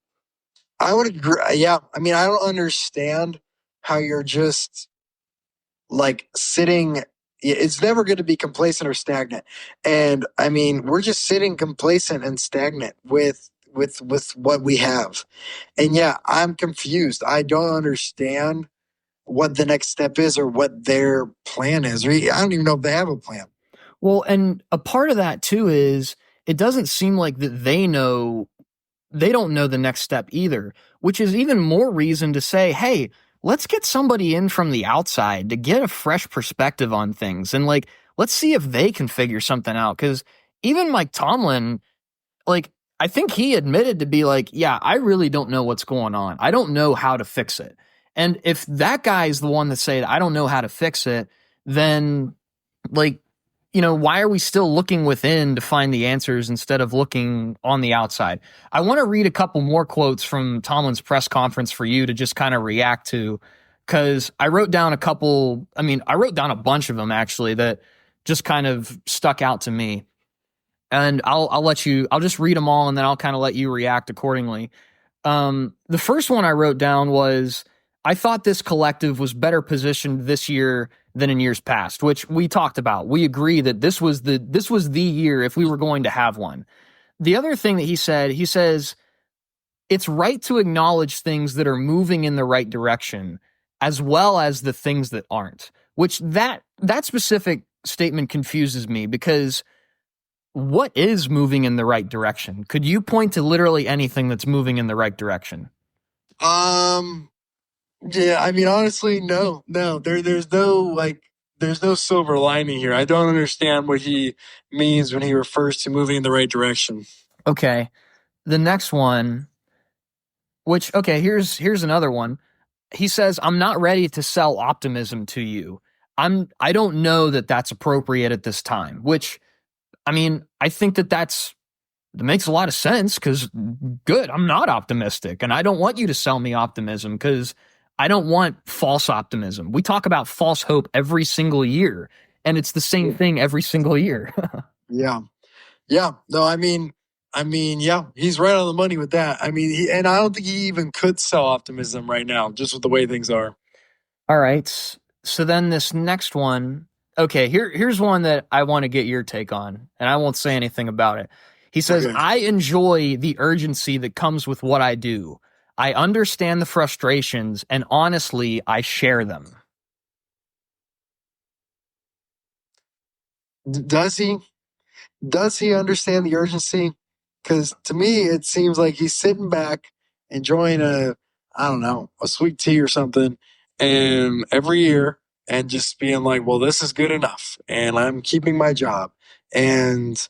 I would agree. Yeah. I mean, I don't understand how you're just like sitting. It's never going to be complacent or stagnant. And I mean, we're just sitting complacent and stagnant with what we have. And yeah, I'm confused. I don't understand what the next step is or what their plan is. Or I don't even know if they have a plan. Well, and a part of that too is it doesn't seem like that they don't know the next step either, which is even more reason to say, hey, let's get somebody in from the outside to get a fresh perspective on things. And like, let's see if they can figure something out. Cause even Mike Tomlin, like, I think he admitted to be like, yeah, I really don't know what's going on. I don't know how to fix it. And if that guy is the one that said, I don't know how to fix it, then like, why are we still looking within to find the answers instead of looking on the outside? I want to read a couple more quotes from Tomlin's press conference for you to just kind of react to, because I wrote down I wrote down a bunch of them actually that just kind of stuck out to me. And I'll just read them all and then I'll kind of let you react accordingly. The first one I wrote down was, I thought this collective was better positioned this year than in years past, which we talked about. We agree that this was the year if we were going to have one. The other thing that he says, it's right to acknowledge things that are moving in the right direction as well as the things that aren't, which that specific statement confuses me because what is moving in the right direction? Could you point to literally anything that's moving in the right direction? Yeah, I mean, honestly, no. There's no silver lining here. I don't understand what he means when he refers to moving in the right direction. Okay. The next one, which, okay, here's another one. He says, I'm not ready to sell optimism to you. I don't know that that's appropriate at this time, which, I mean, I think that makes a lot of sense because good, I'm not optimistic and I don't want you to sell me optimism because I don't want false optimism. We talk about false hope every single year and it's the same thing every single year. Yeah. Yeah. No, yeah, he's right on the money with that. I mean, and I don't think he even could sell optimism right now, just with the way things are. All right. So then this next one, okay, here's one that I want to get your take on, and I won't say anything about it. He says, Okay. I enjoy the urgency that comes with what I do. I understand the frustrations, and honestly, I share them. Does he? Does he understand the urgency? Because to me, it seems like he's sitting back, enjoying I don't know, a sweet tea or something, and every year, and just being like, well, this is good enough, and I'm keeping my job. And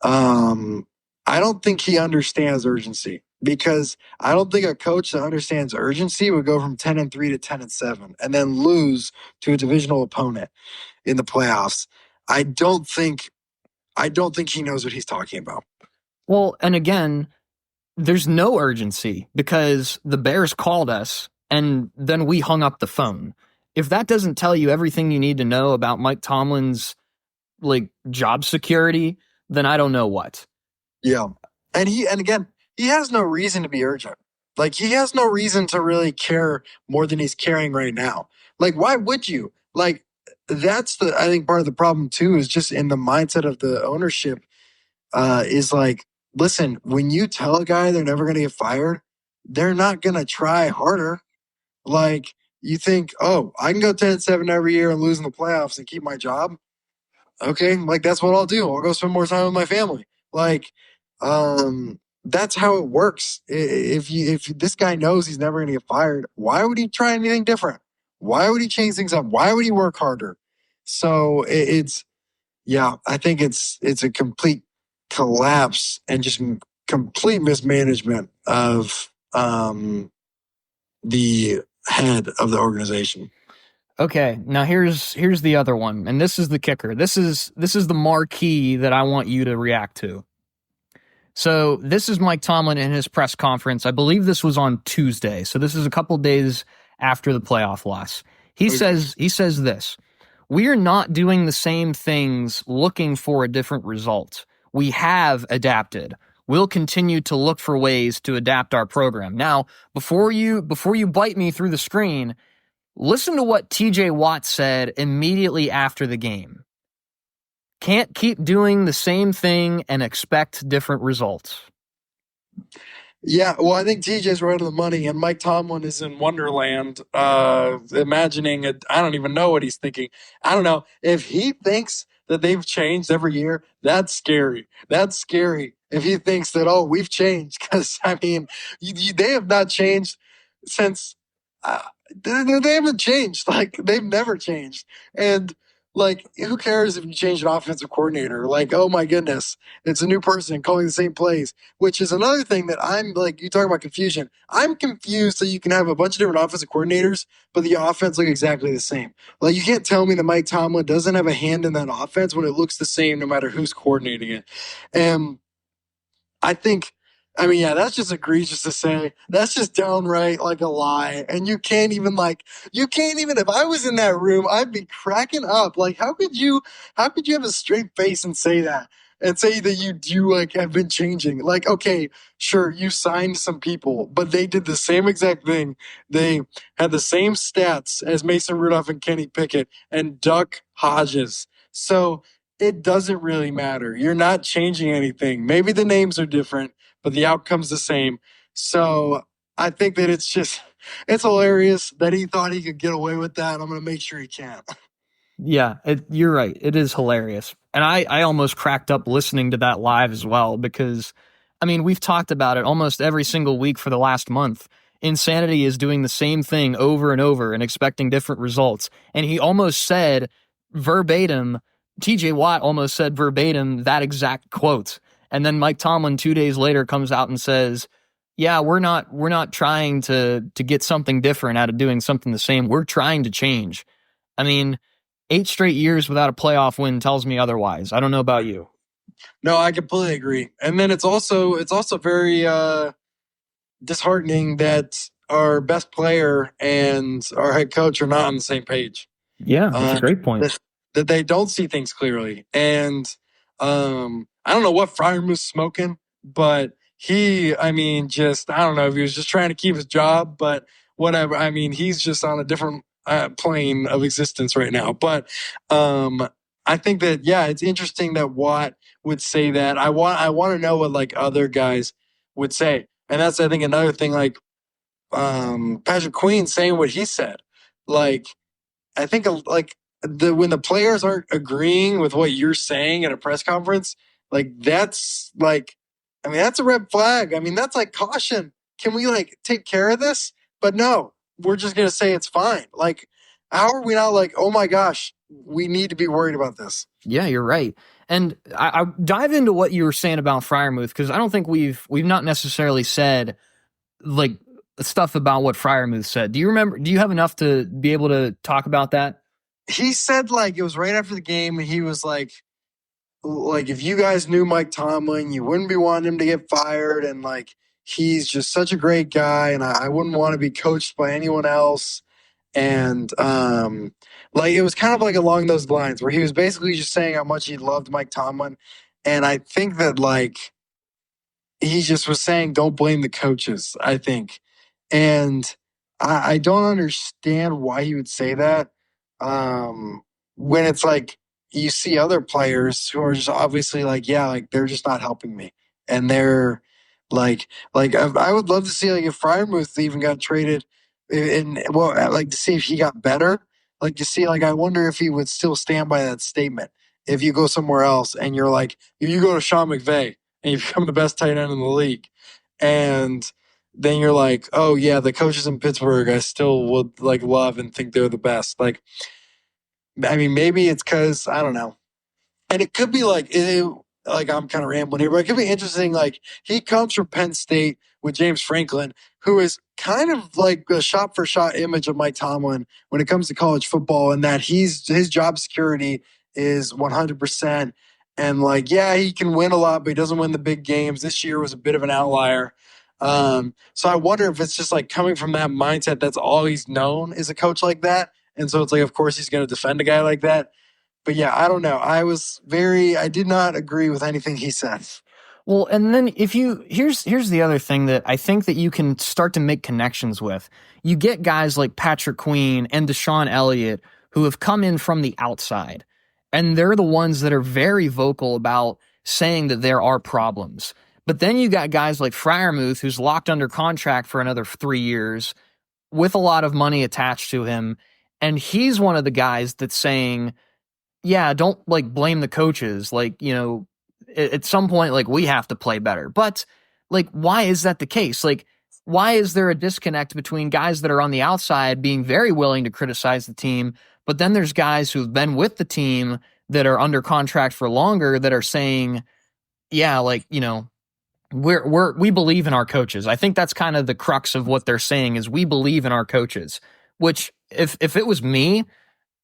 um, I don't think he understands urgency because I don't think a coach that understands urgency would go from 10-3 to 10-7 and then lose to a divisional opponent in the playoffs. I don't think he knows what he's talking about. Well, and again, there's no urgency because the Bears called us and then we hung up the phone. If that doesn't tell you everything you need to know about Mike Tomlin's like job security, then I don't know what. Yeah. And again, he has no reason to be urgent. Like he has no reason to really care more than he's caring right now. Like why would you? Like that's I think part of the problem too is just in the mindset of the ownership is like, listen, when you tell a guy they're never going to get fired, they're not going to try harder. Like you think, oh, I can go 10-7 every year and lose in the playoffs and keep my job. Okay, like that's what I'll do. I'll go spend more time with my family. Like, that's how it works. If this guy knows he's never going to get fired, why would he try anything different? Why would he change things up? Why would he work harder? So I think it's a complete collapse and just complete mismanagement of the head of the organization. Okay, now here's the other one, and this is the kicker. This is the marquee that I want you to react to. So this is Mike Tomlin in his press conference. I believe this was on Tuesday. So this is a couple days after the playoff loss. He says this. we're not doing the same things looking for a different result. We have adapted. We'll continue to look for ways to adapt our program. Now, before you bite me through the screen, listen to what TJ Watt said immediately after the game. Can't keep doing the same thing and expect different results. Yeah, well, I think TJ's right on the money, and Mike Tomlin is in Wonderland, imagining it. I don't even know what he's thinking. I don't know. If he thinks that they've changed every year, that's scary. That's scary. If he thinks that, oh, we've changed, because, I mean, they have not changed since, uh, they haven't changed. Like, they've never changed. And, like, who cares if you change an offensive coordinator? Like, oh my goodness, it's a new person calling the same plays, which is another thing that I'm like, you talk about confusion. I'm confused that you can have a bunch of different offensive coordinators, but the offense look exactly the same. Like, you can't tell me that Mike Tomlin doesn't have a hand in that offense when it looks the same no matter who's coordinating it. And I think, I mean, yeah, that's just egregious to say. That's just downright like a lie. And you can't even, if I was in that room, I'd be cracking up. Like, how could you have a straight face and say that? And say that you like have been changing. Like, okay, sure, you signed some people, but they did the same exact thing. They had the same stats as Mason Rudolph and Kenny Pickett and Duck Hodges. So it doesn't really matter. You're not changing anything. Maybe the names are different, but the outcome's the same. So I think that it's hilarious that he thought he could get away with that. I'm going to make sure he can't. Yeah, you're right. It is hilarious. And I almost cracked up listening to that live as well because, I mean, we've talked about it almost every single week for the last month. Insanity is doing the same thing over and over and expecting different results. And he almost said verbatim, TJ Watt almost said verbatim that exact quote. And then Mike Tomlin 2 days later comes out and says, yeah, we're not trying to get something different out of doing something the same. We're trying to change. I mean, 8 straight years without a playoff win tells me otherwise. I don't know about you. No, I completely agree. And then it's also very disheartening that our best player and our head coach are not on the same page. Yeah, that's a great point. That they don't see things clearly. And I don't know what Fryermuth's smoking, but I mean, just, I don't know if he was just trying to keep his job, but whatever. I mean, he's just on a different plane of existence right now. But I think that, yeah, it's interesting that Watt would say that. I want to know what like other guys would say. And that's, I think, another thing, like Patrick Queen saying what he said. Like, I think like when the players aren't agreeing with what you're saying at a press conference, like that's like, I mean, that's a red flag. I mean, that's like caution. Can we like take care of this? But no, we're just gonna say it's fine. Like, how are we not like, oh my gosh, we need to be worried about this? Yeah, you're right. And I dive into what you were saying about Fryermuth because I don't think we've not necessarily said like stuff about what Fryermuth said. Do you remember? Do you have enough to be able to talk about that? He said like it was right after the game, and he was like if you guys knew Mike Tomlin, you wouldn't be wanting him to get fired, and like he's just such a great guy, and I wouldn't want to be coached by anyone else. And like it was kind of like along those lines where he was basically just saying how much he loved Mike Tomlin. And I think that like he just was saying don't blame the coaches, I think. And I don't understand why he would say that. When it's like you see other players who are just obviously like, yeah, like they're just not helping me. And they're like I would love to see like if Fryermuth even got traded and well, I'd like to see if he got better. Like to see, like I wonder if he would still stand by that statement. If you go somewhere else and you're like, if you go to Sean McVay and you become the best tight end in the league, and then you're like, oh yeah, the coaches in Pittsburgh I still would like love and think they're the best. Like, I mean, maybe it's because I don't know, and it could be like like I'm kind of rambling here, but it could be interesting. Like he comes from Penn State with James Franklin, who is kind of like a shot for shot image of Mike Tomlin when it comes to college football, and that his job security is 100%. And like, yeah, he can win a lot, but he doesn't win the big games. This year was a bit of an outlier. So I wonder if it's just like coming from that mindset. That's all he's known is a coach like that. And so it's like, of course, he's going to defend a guy like that. But yeah, I don't know. I did not agree with anything he said. Well, and then here's the other thing that I think that you can start to make connections with. You get guys like Patrick Queen and Deshaun Elliott who have come in from the outside, and they're the ones that are very vocal about saying that there are problems. But then you got guys like Freiermuth, who's locked under contract for another 3 years with a lot of money attached to him, and he's one of the guys that's saying, yeah, don't like blame the coaches. Like, at some point, like we have to play better. But like, why is that the case? Like, why is there a disconnect between guys that are on the outside being very willing to criticize the team, but then there's guys who've been with the team that are under contract for longer that are saying, yeah, like, we believe in our coaches. I think that's kind of the crux of what they're saying is we believe in our coaches, which if it was me,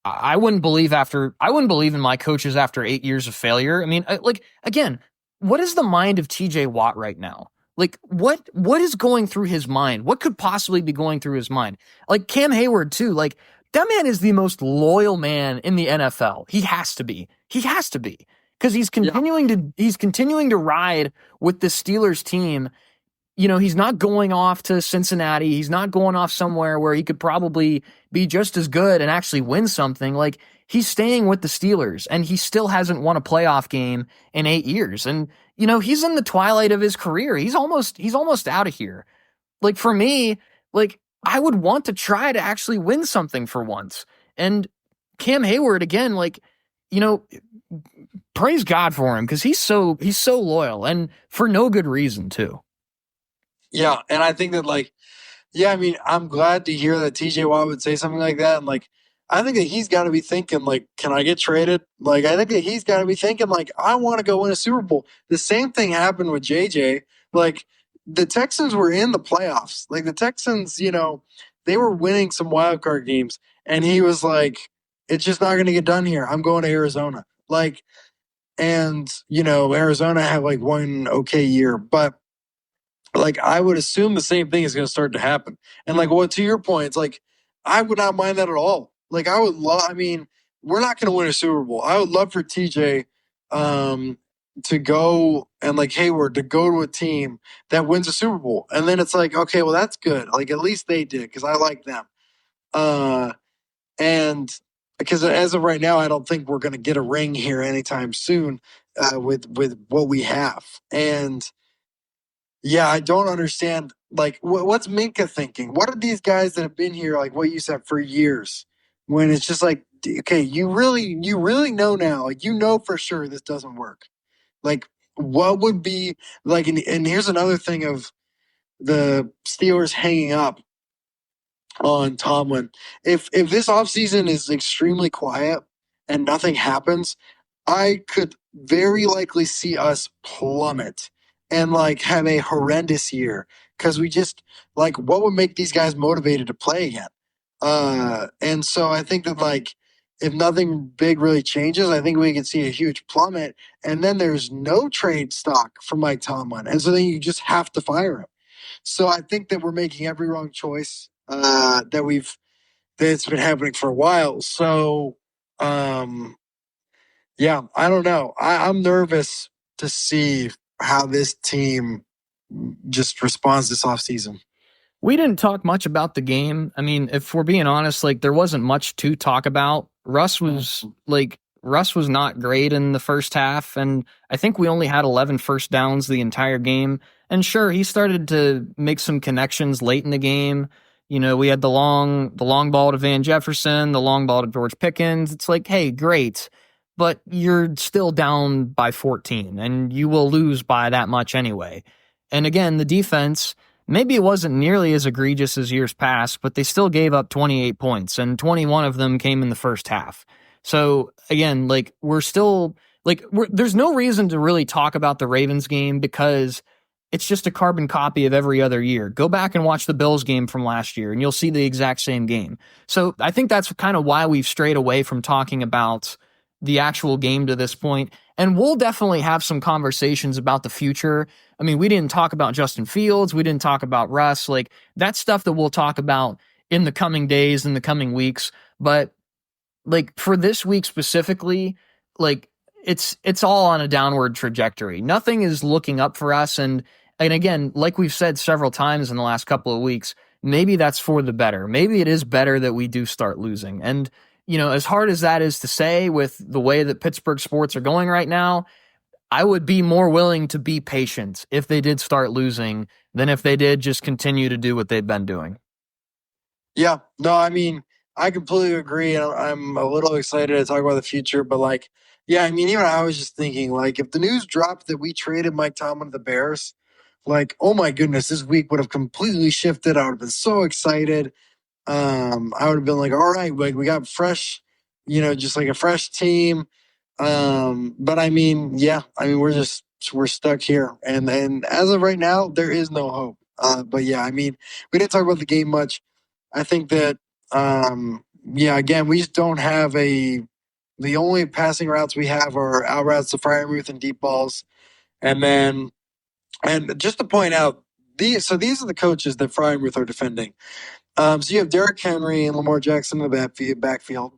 I wouldn't believe in my coaches after 8 years of failure. I mean, like, again, what is the mind of TJ Watt right now? Like, what is going through his mind? What could possibly be going through his mind? Like Cam Hayward too. Like, that man is the most loyal man in the NFL. He has to be. Because he's continuing to ride with the Steelers team. He's not going off to Cincinnati. He's not going off somewhere where he could probably be just as good and actually win something. Like, he's staying with the Steelers, and he still hasn't won a playoff game in 8 years. And, he's in the twilight of his career. He's almost out of here. Like, for me, like, I would want to try to actually win something for once. And Cam Hayward, again, like, praise God for him, because he's so loyal, and for no good reason too. Yeah, and I think that, like, yeah, I mean, I'm glad to hear that TJ Watt would say something like that. And, like, I think that he's got to be thinking, like, can I get traded? Like, I think that he's got to be thinking, like, I want to go win a Super Bowl. The same thing happened with JJ. Like, the Texans were in the playoffs. Like, the Texans, they were winning some wild card games. And he was like, it's just not going to get done here. I'm going to Arizona. Like, and, Arizona had, like, one okay year. But, like, I would assume the same thing is going to start to happen. And, like, well, to your point, it's like, I would not mind that at all. Like, I mean, we're not going to win a Super Bowl. I would love for TJ to go, and, like, Hayward to go to a team that wins a Super Bowl. And then it's like, okay, well, that's good. Like, at least they did, because I like them. And because as of right now, I don't think we're going to get a ring here anytime soon with what we have. And yeah, I don't understand. Like, what's Minka thinking? What are these guys that have been here, like what you said, for years? When it's just like, okay, you really know now, like, for sure this doesn't work. Like, what would be like? And here's another thing of the Steelers hanging up on Tomlin. If this offseason is extremely quiet and nothing happens, I could very likely see us plummet and, like, have a horrendous year, because we just, like, what would make these guys motivated to play again? And so I think that, like, if nothing big really changes, I think we could see a huge plummet, and then there's no trade stock for Mike Tomlin, and so then you just have to fire him. So I think that we're making every wrong choice that's been happening for a while. So yeah, I don't know. I'm nervous to see how this team just responds this offseason. We didn't talk much about the game. I mean, if we're being honest, like, there wasn't much to talk about. Russ was not great in the first half, and I think we only had 11 first downs the entire game. And sure, he started to make some connections late in the game. We had the long ball to Van Jefferson, the long ball to George Pickens. It's like, hey, great, but you're still down by 14, and you will lose by that much anyway. And again, the defense, maybe it wasn't nearly as egregious as years past, but they still gave up 28 points, and 21 of them came in the first half. So again, like, there's no reason to really talk about the Ravens game, because it's just a carbon copy of every other year. Go back and watch the Bills game from last year, and you'll see the exact same game. So I think that's kind of why we've strayed away from talking about the actual game to this point. And we'll definitely have some conversations about the future. I mean, we didn't talk about Justin Fields. We didn't talk about Russ. Like, that's stuff that we'll talk about in the coming days, in the coming weeks. But like for this week specifically, like it's all on a downward trajectory. Nothing is looking up for us, and again, like we've said several times in the last couple of weeks, maybe that's for the better. Maybe it is better that we do start losing. And as hard as that is to say with the way that Pittsburgh sports are going right now, I would be more willing to be patient if they did start losing than if they did just continue to do what they've been doing. Yeah, no, I mean, I completely agree. And I'm a little excited to talk about the future, but like, yeah, I mean, even I was just thinking, like, if the news dropped that we traded Mike Tomlin to the Bears, like, oh my goodness, this week would have completely shifted. I would have been so excited. I would have been like, all right, like we got fresh, just like a fresh team. But I mean, yeah, I mean, we're stuck here, and as of right now, there is no hope. But yeah, I mean, we didn't talk about the game much. I think that, yeah, again, we just don't have the only passing routes we have are out routes to Fryermuth and deep balls. And just to point out, these are the coaches that Fryermuth are defending. So you have Derrick Henry and Lamar Jackson in the backfield,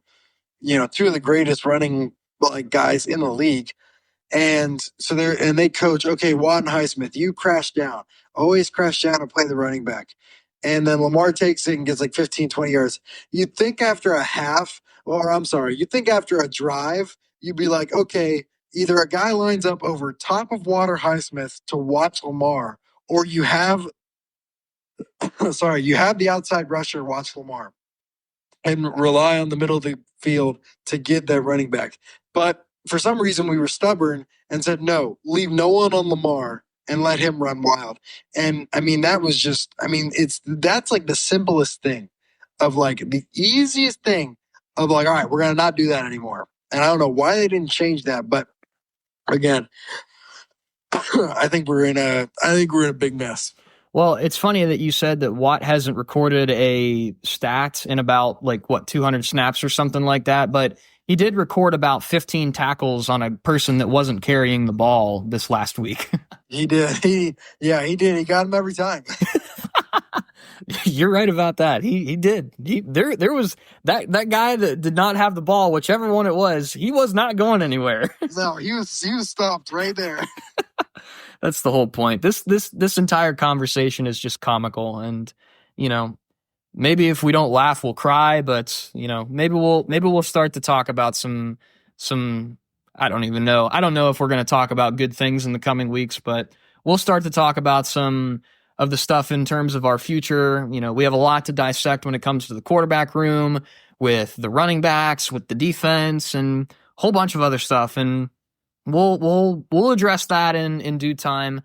two of the greatest running like guys in the league. And so they coach, okay, Watt and Highsmith, you crash down. Always crash down and play the running back. And then Lamar takes it and gets like 15, 20 yards. You'd think after you'd think after a drive, you'd be like, okay, either a guy lines up over top of Watt or Highsmith to watch Lamar, or you have, you have the outside rusher watch Lamar and rely on the middle of the field to get that running back. But for some reason, we were stubborn and said, no, leave no one on Lamar and let him run wild. And I mean, that's like the simplest thing of like the easiest thing of like, all right, we're going to not do that anymore. And I don't know why they didn't change that. But again, I think we're in a big mess. Well, it's funny that you said that Watt hasn't recorded a stat in about 200 snaps or something like that, but he did record about 15 tackles on a person that wasn't carrying the ball this last week. He did. He did. He got him every time. You're right about that. He did. There was that guy that did not have the ball, whichever one it was, he was not going anywhere. No, he was stopped right there. That's the whole point. This entire conversation is just comical, and maybe if we don't laugh, we'll cry. But maybe we'll start to talk about some. I don't even know. I don't know if we're going to talk about good things in the coming weeks, but we'll start to talk about some of the stuff in terms of our future. We have a lot to dissect when it comes to the quarterback room, with the running backs, with the defense, and a whole bunch of other stuff. And we'll address that in due time.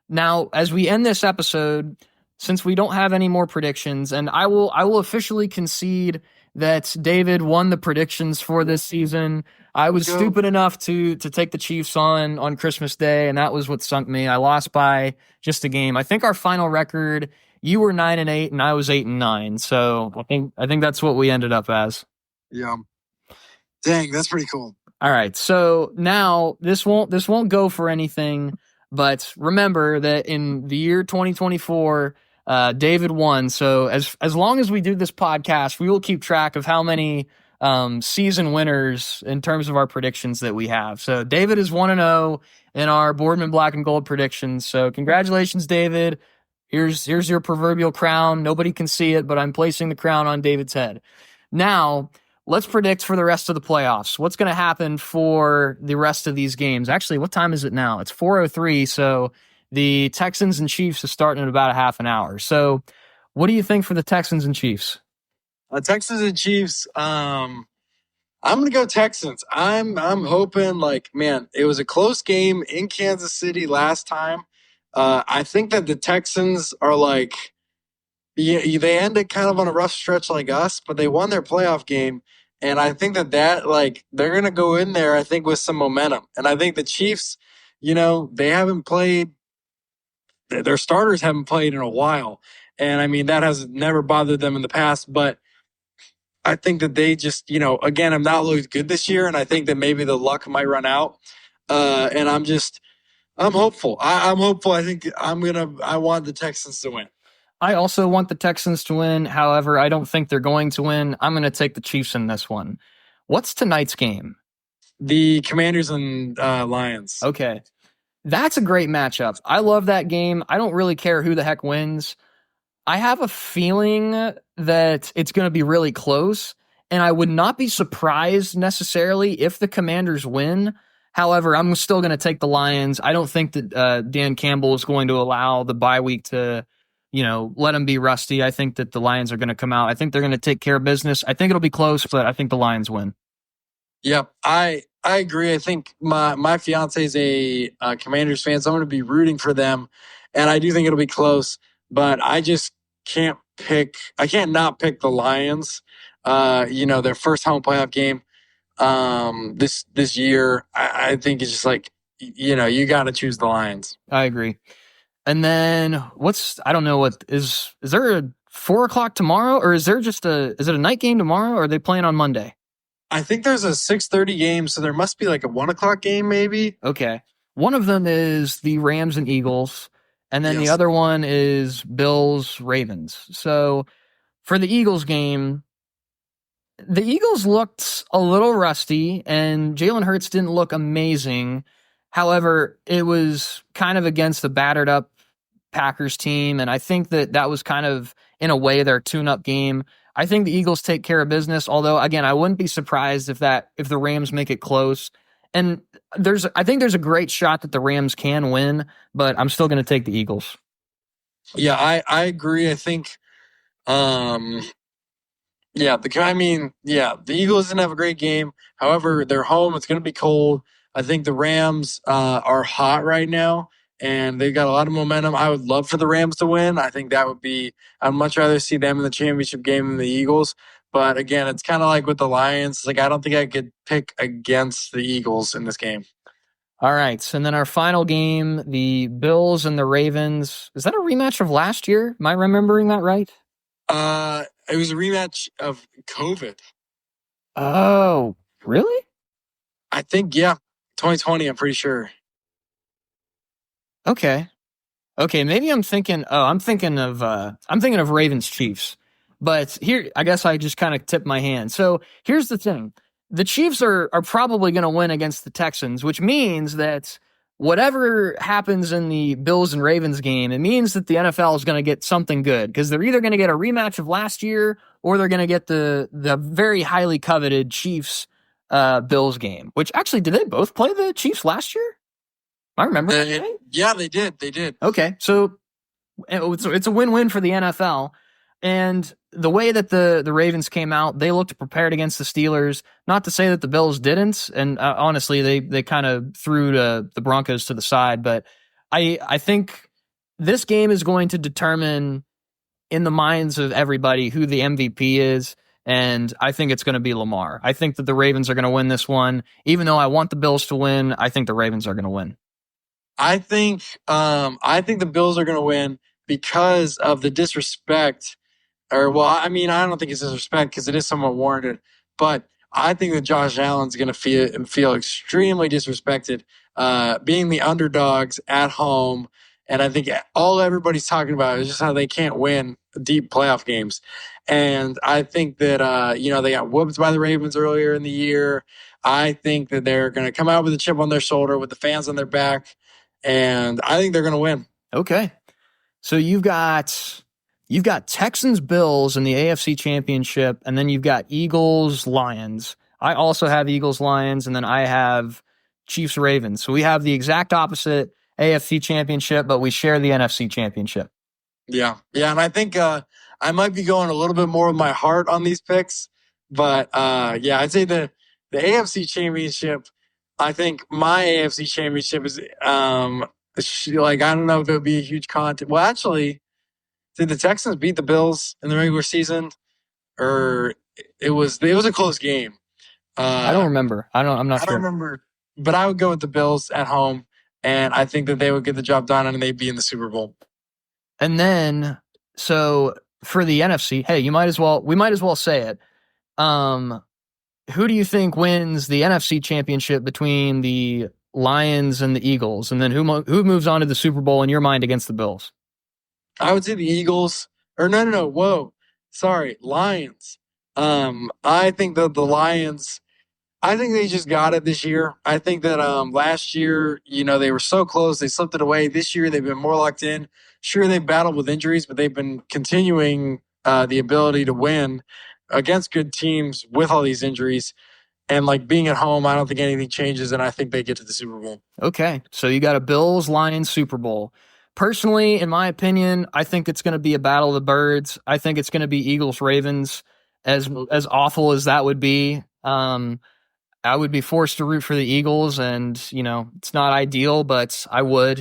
Now, as we end this episode, since we don't have any more predictions, and I will officially concede that David won the predictions for this season. I was stupid enough to take the Chiefs on Christmas Day, and that was what sunk me. I lost by just a game. I think our final record, you were 9-8, and I was 8-9. So I think that's what we ended up as. Yeah. Dang, that's pretty cool. All right, so now this won't go for anything, but remember that in the year 2024, David won. So as long as we do this podcast, we will keep track of how many season winners in terms of our predictions that we have. So David is 1-0 in our Boardman Black and Gold predictions. So congratulations, David. Here's your proverbial crown. Nobody can see it, but I'm placing the crown on David's head. Now, let's predict for the rest of the playoffs. What's going to happen for the rest of these games? Actually, what time is it now? It's 4:03, so the Texans and Chiefs is starting in about a half an hour. So what do you think for the Texans and Chiefs? Texans and Chiefs, I'm going to go Texans. I'm hoping, man, it was a close game in Kansas City last time. I think that the Texans are they ended kind of on a rough stretch like us, but they won their playoff game. And I think that they're going to go in there, I think, with some momentum. And I think the Chiefs, they haven't played, their starters haven't played in a while. And I mean, that has never bothered them in the past. But I think that they just, again, have not looked good this year. And I think that maybe the luck might run out. And I'm hopeful. I'm hopeful. I think I want the Texans to win. I also want the Texans to win. However, I don't think they're going to win. I'm going to take the Chiefs in this one. What's tonight's game? The Commanders and Lions. Okay. That's a great matchup. I love that game. I don't really care who the heck wins. I have a feeling that it's going to be really close, and I would not be surprised necessarily if the Commanders win. However, I'm still going to take the Lions. I don't think that Dan Campbell is going to allow the bye week to, let him be rusty. I think that the Lions are going to come out. I think they're going to take care of business. I think it'll be close, but I think the Lions win. Yep, I agree. I think my fiance is a Commanders fan, so I'm going to be rooting for them, and I do think it'll be close. But I just can't pick. I can't not pick the Lions. Their first home playoff game this year. I think it's just like you got to choose the Lions. I agree. And then I don't know is there a 4:00 tomorrow, or is it a night game tomorrow, or are they playing on Monday? I think there's a 6:30 game, so there must be like a 1:00 game, maybe. Okay. One of them is the Rams and Eagles, and then the Yes. other one is Bills Ravens. So for the Eagles game, the Eagles looked a little rusty, and Jalen Hurts didn't look amazing. However, it was kind of against the battered up Packers team, and I think that was kind of, in a way, their tune-up game. I think the Eagles take care of business, although, again, I wouldn't be surprised if the Rams make it close. And I think there's a great shot that the Rams can win, but I'm still going to take the Eagles. Yeah, I agree. I think, the Eagles didn't have a great game. However, they're home. It's going to be cold. I think the Rams are hot right now, and they've got a lot of momentum. I would love for the Rams to win. I think I'd much rather see them in the championship game than the Eagles. But again, it's kind of like with the Lions. Like, I don't think I could pick against the Eagles in this game. All right. And then our final game, the Bills and the Ravens. Is that a rematch of last year? Am I remembering that right? It was a rematch of COVID. Oh, really? I think, yeah, 2020. I'm pretty sure. Okay. Maybe I'm thinking of Ravens Chiefs. But here, I guess I just kind of tipped my hand. So here's the thing. The Chiefs are probably going to win against the Texans, which means that whatever happens in the Bills and Ravens game, it means that the NFL is going to get something good, because they're either going to get a rematch of last year, or they're going to get the very highly coveted Chiefs Bills game, which actually, did they both play the Chiefs last year? I remember. Yeah, they did. They did. Okay, so it's a win-win for the NFL. And the way that the Ravens came out, they looked prepared against the Steelers. Not to say that the Bills didn't, and honestly, they kind of threw the Broncos to the side. But I think this game is going to determine, in the minds of everybody, who the MVP is. And I think it's going to be Lamar. I think that the Ravens are going to win this one. Even though I want the Bills to win, I think the Ravens are going to win. I think the Bills are going to win because of the disrespect. I don't think it's disrespect, because it is somewhat warranted. But I think that Josh Allen's going to feel extremely disrespected, being the underdogs at home. And I think all everybody's talking about is just how they can't win deep playoff games. And I think that they got whooped by the Ravens earlier in the year. I think that they're going to come out with a chip on their shoulder, with the fans on their back, and I think they're going to win. Okay, so you've got Texans Bills in the AFC Championship, and then you've got Eagles Lions. I also have Eagles Lions, and then I have Chiefs Ravens. So we have the exact opposite AFC Championship, but we share the NFC Championship. Yeah, and I think I might be going a little bit more with my heart on these picks, but I'd say the AFC Championship. I think my AFC Championship is I don't know if it'll be a huge contest. Well, actually, did the Texans beat the Bills in the regular season, or it was a close game? I don't remember. I'm not sure. I don't remember, but I would go with the Bills at home, and I think that they would get the job done, and they'd be in the Super Bowl. And then, so for the NFC, hey, we might as well say it. Who do you think wins the NFC Championship between the Lions and the Eagles? And then who moves on to the Super Bowl in your mind against the Bills? I would say the Eagles, or no, whoa, sorry, Lions. I think that the Lions, I think they just got it this year. I think that last year, they were so close, they slipped it away. This year, they've been more locked in. Sure, they've battled with injuries, but they've been continuing the ability to win against good teams with all these injuries. And like being at home, I don't think anything changes, and I think they get to the Super Bowl. Okay, so you got a Bills-Lions Super Bowl. Personally, in my opinion, I think it's going to be a battle of the birds. I think it's going to be Eagles-Ravens. As awful as that would be, I would be forced to root for the Eagles, and it's not ideal, but I would.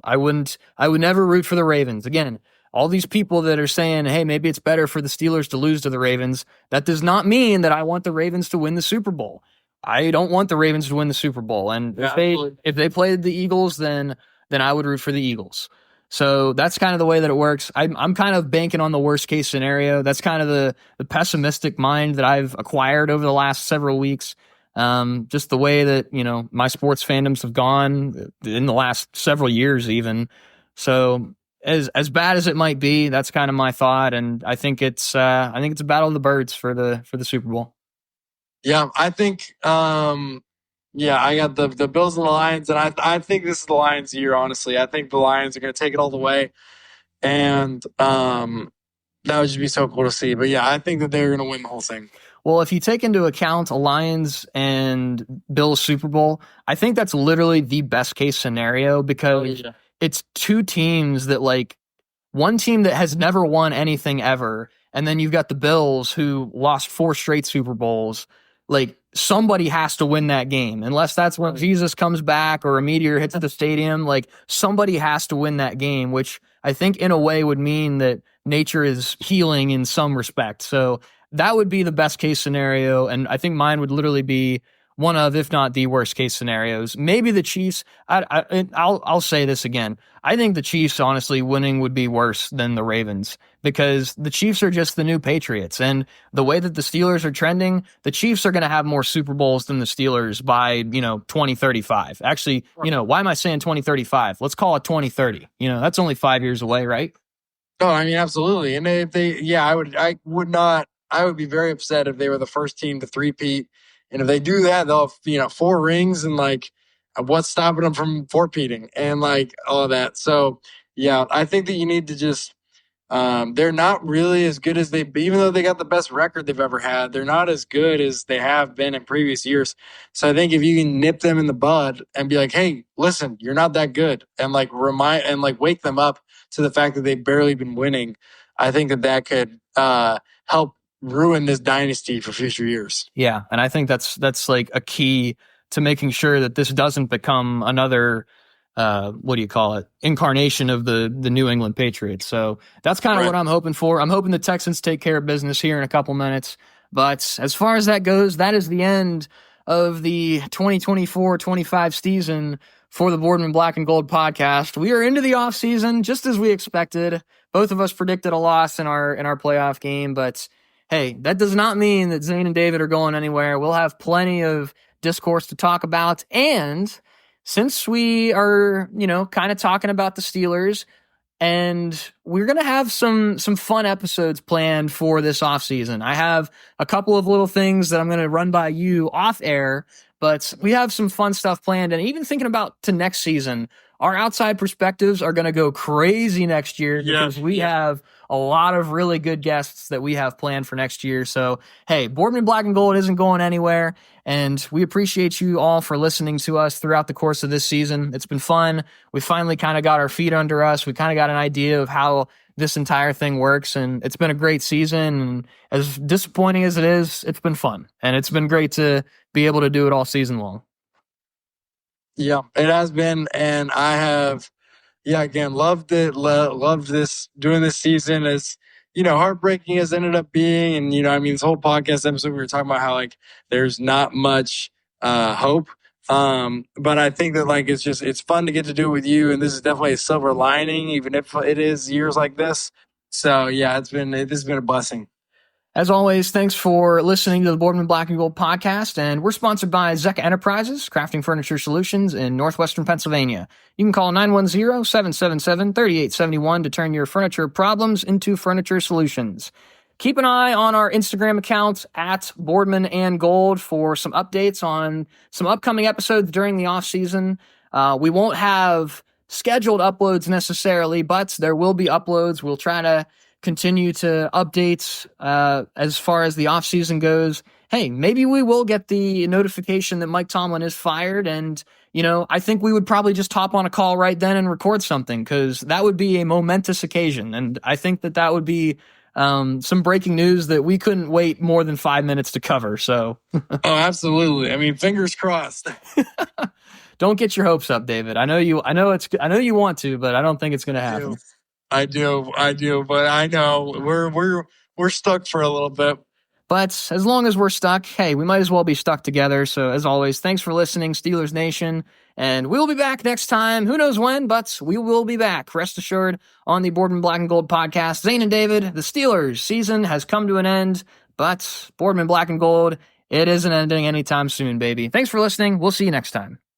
I would never root for the Ravens. Again, all these people that are saying, hey, maybe it's better for the Steelers to lose to the Ravens, that does not mean that I want the Ravens to win the Super Bowl. I don't want the Ravens to win the Super Bowl. And if they played the Eagles, then I would root for the Eagles. So that's kind of the way that it works. I'm kind of banking on the worst case scenario. That's kind of the pessimistic mind that I've acquired over the last several weeks. Just the way that, my sports fandoms have gone in the last several years even. So as bad as it might be, that's kind of my thought. And I think it's a battle of the birds for the Super Bowl. Yeah, I think I got the Bills and the Lions, and I think this is the Lions' year, honestly. I think the Lions are gonna take it all the way. And that would just be so cool to see. But yeah, I think that they're gonna win the whole thing. Well, if you take into account a Lions and Bills Super Bowl, I think that's literally the best case scenario because it's two teams that one team that has never won anything ever, and then you've got the Bills who lost 4 straight Super Bowls. Somebody has to win that game, unless that's when Jesus comes back or a meteor hits the stadium. Somebody has to win that game, which I think in a way would mean that nature is healing in some respect. So that would be the best case scenario, and I think mine would literally be one of, if not the worst case scenarios. Maybe the Chiefs. I'll say this again. I think the Chiefs, honestly, winning would be worse than the Ravens because the Chiefs are just the new Patriots, and the way that the Steelers are trending, the Chiefs are going to have more Super Bowls than the Steelers by 2035. Actually, why am I saying 2035? Let's call it 2030. That's only 5 years away, right? No, I mean absolutely. And if I would be very upset if they were the first team to three-peat. And if they do that, they'll have 4 rings and what's stopping them from four-peating and all of that. So yeah, I think that you need to just they're not really as good as even though they got the best record they've ever had, they're not as good as they have been in previous years. So I think if you can nip them in the bud and be like, hey, listen, you're not that good, and remind and wake them up to the fact that they've barely been winning, I think that could help ruin this dynasty for future years. Yeah, and I think that's a key to making sure that this doesn't become another incarnation of the New England Patriots. So that's kind of what I'm hoping for. I'm hoping the Texans take care of business here in a couple minutes. But as far as that goes, that is the end of the 2024-25 season for the Boardman Black and Gold podcast. We are into the off season just as we expected. Both of us predicted a loss in our playoff game, but hey, that does not mean that Zane and David are going anywhere. We'll have plenty of discourse to talk about. And since we are, kind of talking about the Steelers, and we're going to have some fun episodes planned for this offseason. I have a couple of little things that I'm going to run by you off air, but we have some fun stuff planned. And even thinking about to next season, our outside perspectives are going to go crazy next year because we have a lot of really good guests that we have planned for next year. So, hey, Boardman Black and Gold isn't going anywhere, and we appreciate you all for listening to us throughout the course of this season. It's been fun. We finally kind of got our feet under us. We kind of got an idea of how this entire thing works, and it's been a great season. And as disappointing as it is, it's been fun, and it's been great to be able to do it all season long. Yeah, it has been, and I have, again, loved it. Loved this doing this season. As heartbreaking as it ended up being, and this whole podcast episode we were talking about how there's not much hope. But I think that it's fun to get to do it with you, and this is definitely a silver lining, even if it is years like this. So yeah, this has been a blessing. As always, thanks for listening to the Boardman Black and Gold podcast, and we're sponsored by Zecca Enterprises, crafting furniture solutions in northwestern Pennsylvania. You can call 910-777-3871 to turn your furniture problems into furniture solutions. Keep an eye on our Instagram account at Boardman and Gold for some updates on some upcoming episodes during the off season. We won't have scheduled uploads necessarily, but there will be uploads. We'll try to continue to update as far as the off season goes. Hey, maybe we will get the notification that Mike Tomlin is fired, and I think we would probably just hop on a call right then and record something, because that would be a momentous occasion, and I think that would be some breaking news that we couldn't wait more than 5 minutes to cover. So, Oh, absolutely. I mean, fingers crossed. Don't get your hopes up, David. I know you want to, but I don't think it's going to happen. I do, but I know we're stuck for a little bit. But as long as we're stuck, hey, we might as well be stuck together. So as always, thanks for listening, Steelers Nation. And we'll be back next time. Who knows when, but we will be back. Rest assured on the Boardman Black and Gold podcast. Zane and David, the Steelers season has come to an end, but Boardman Black and Gold, it isn't ending anytime soon, baby. Thanks for listening. We'll see you next time.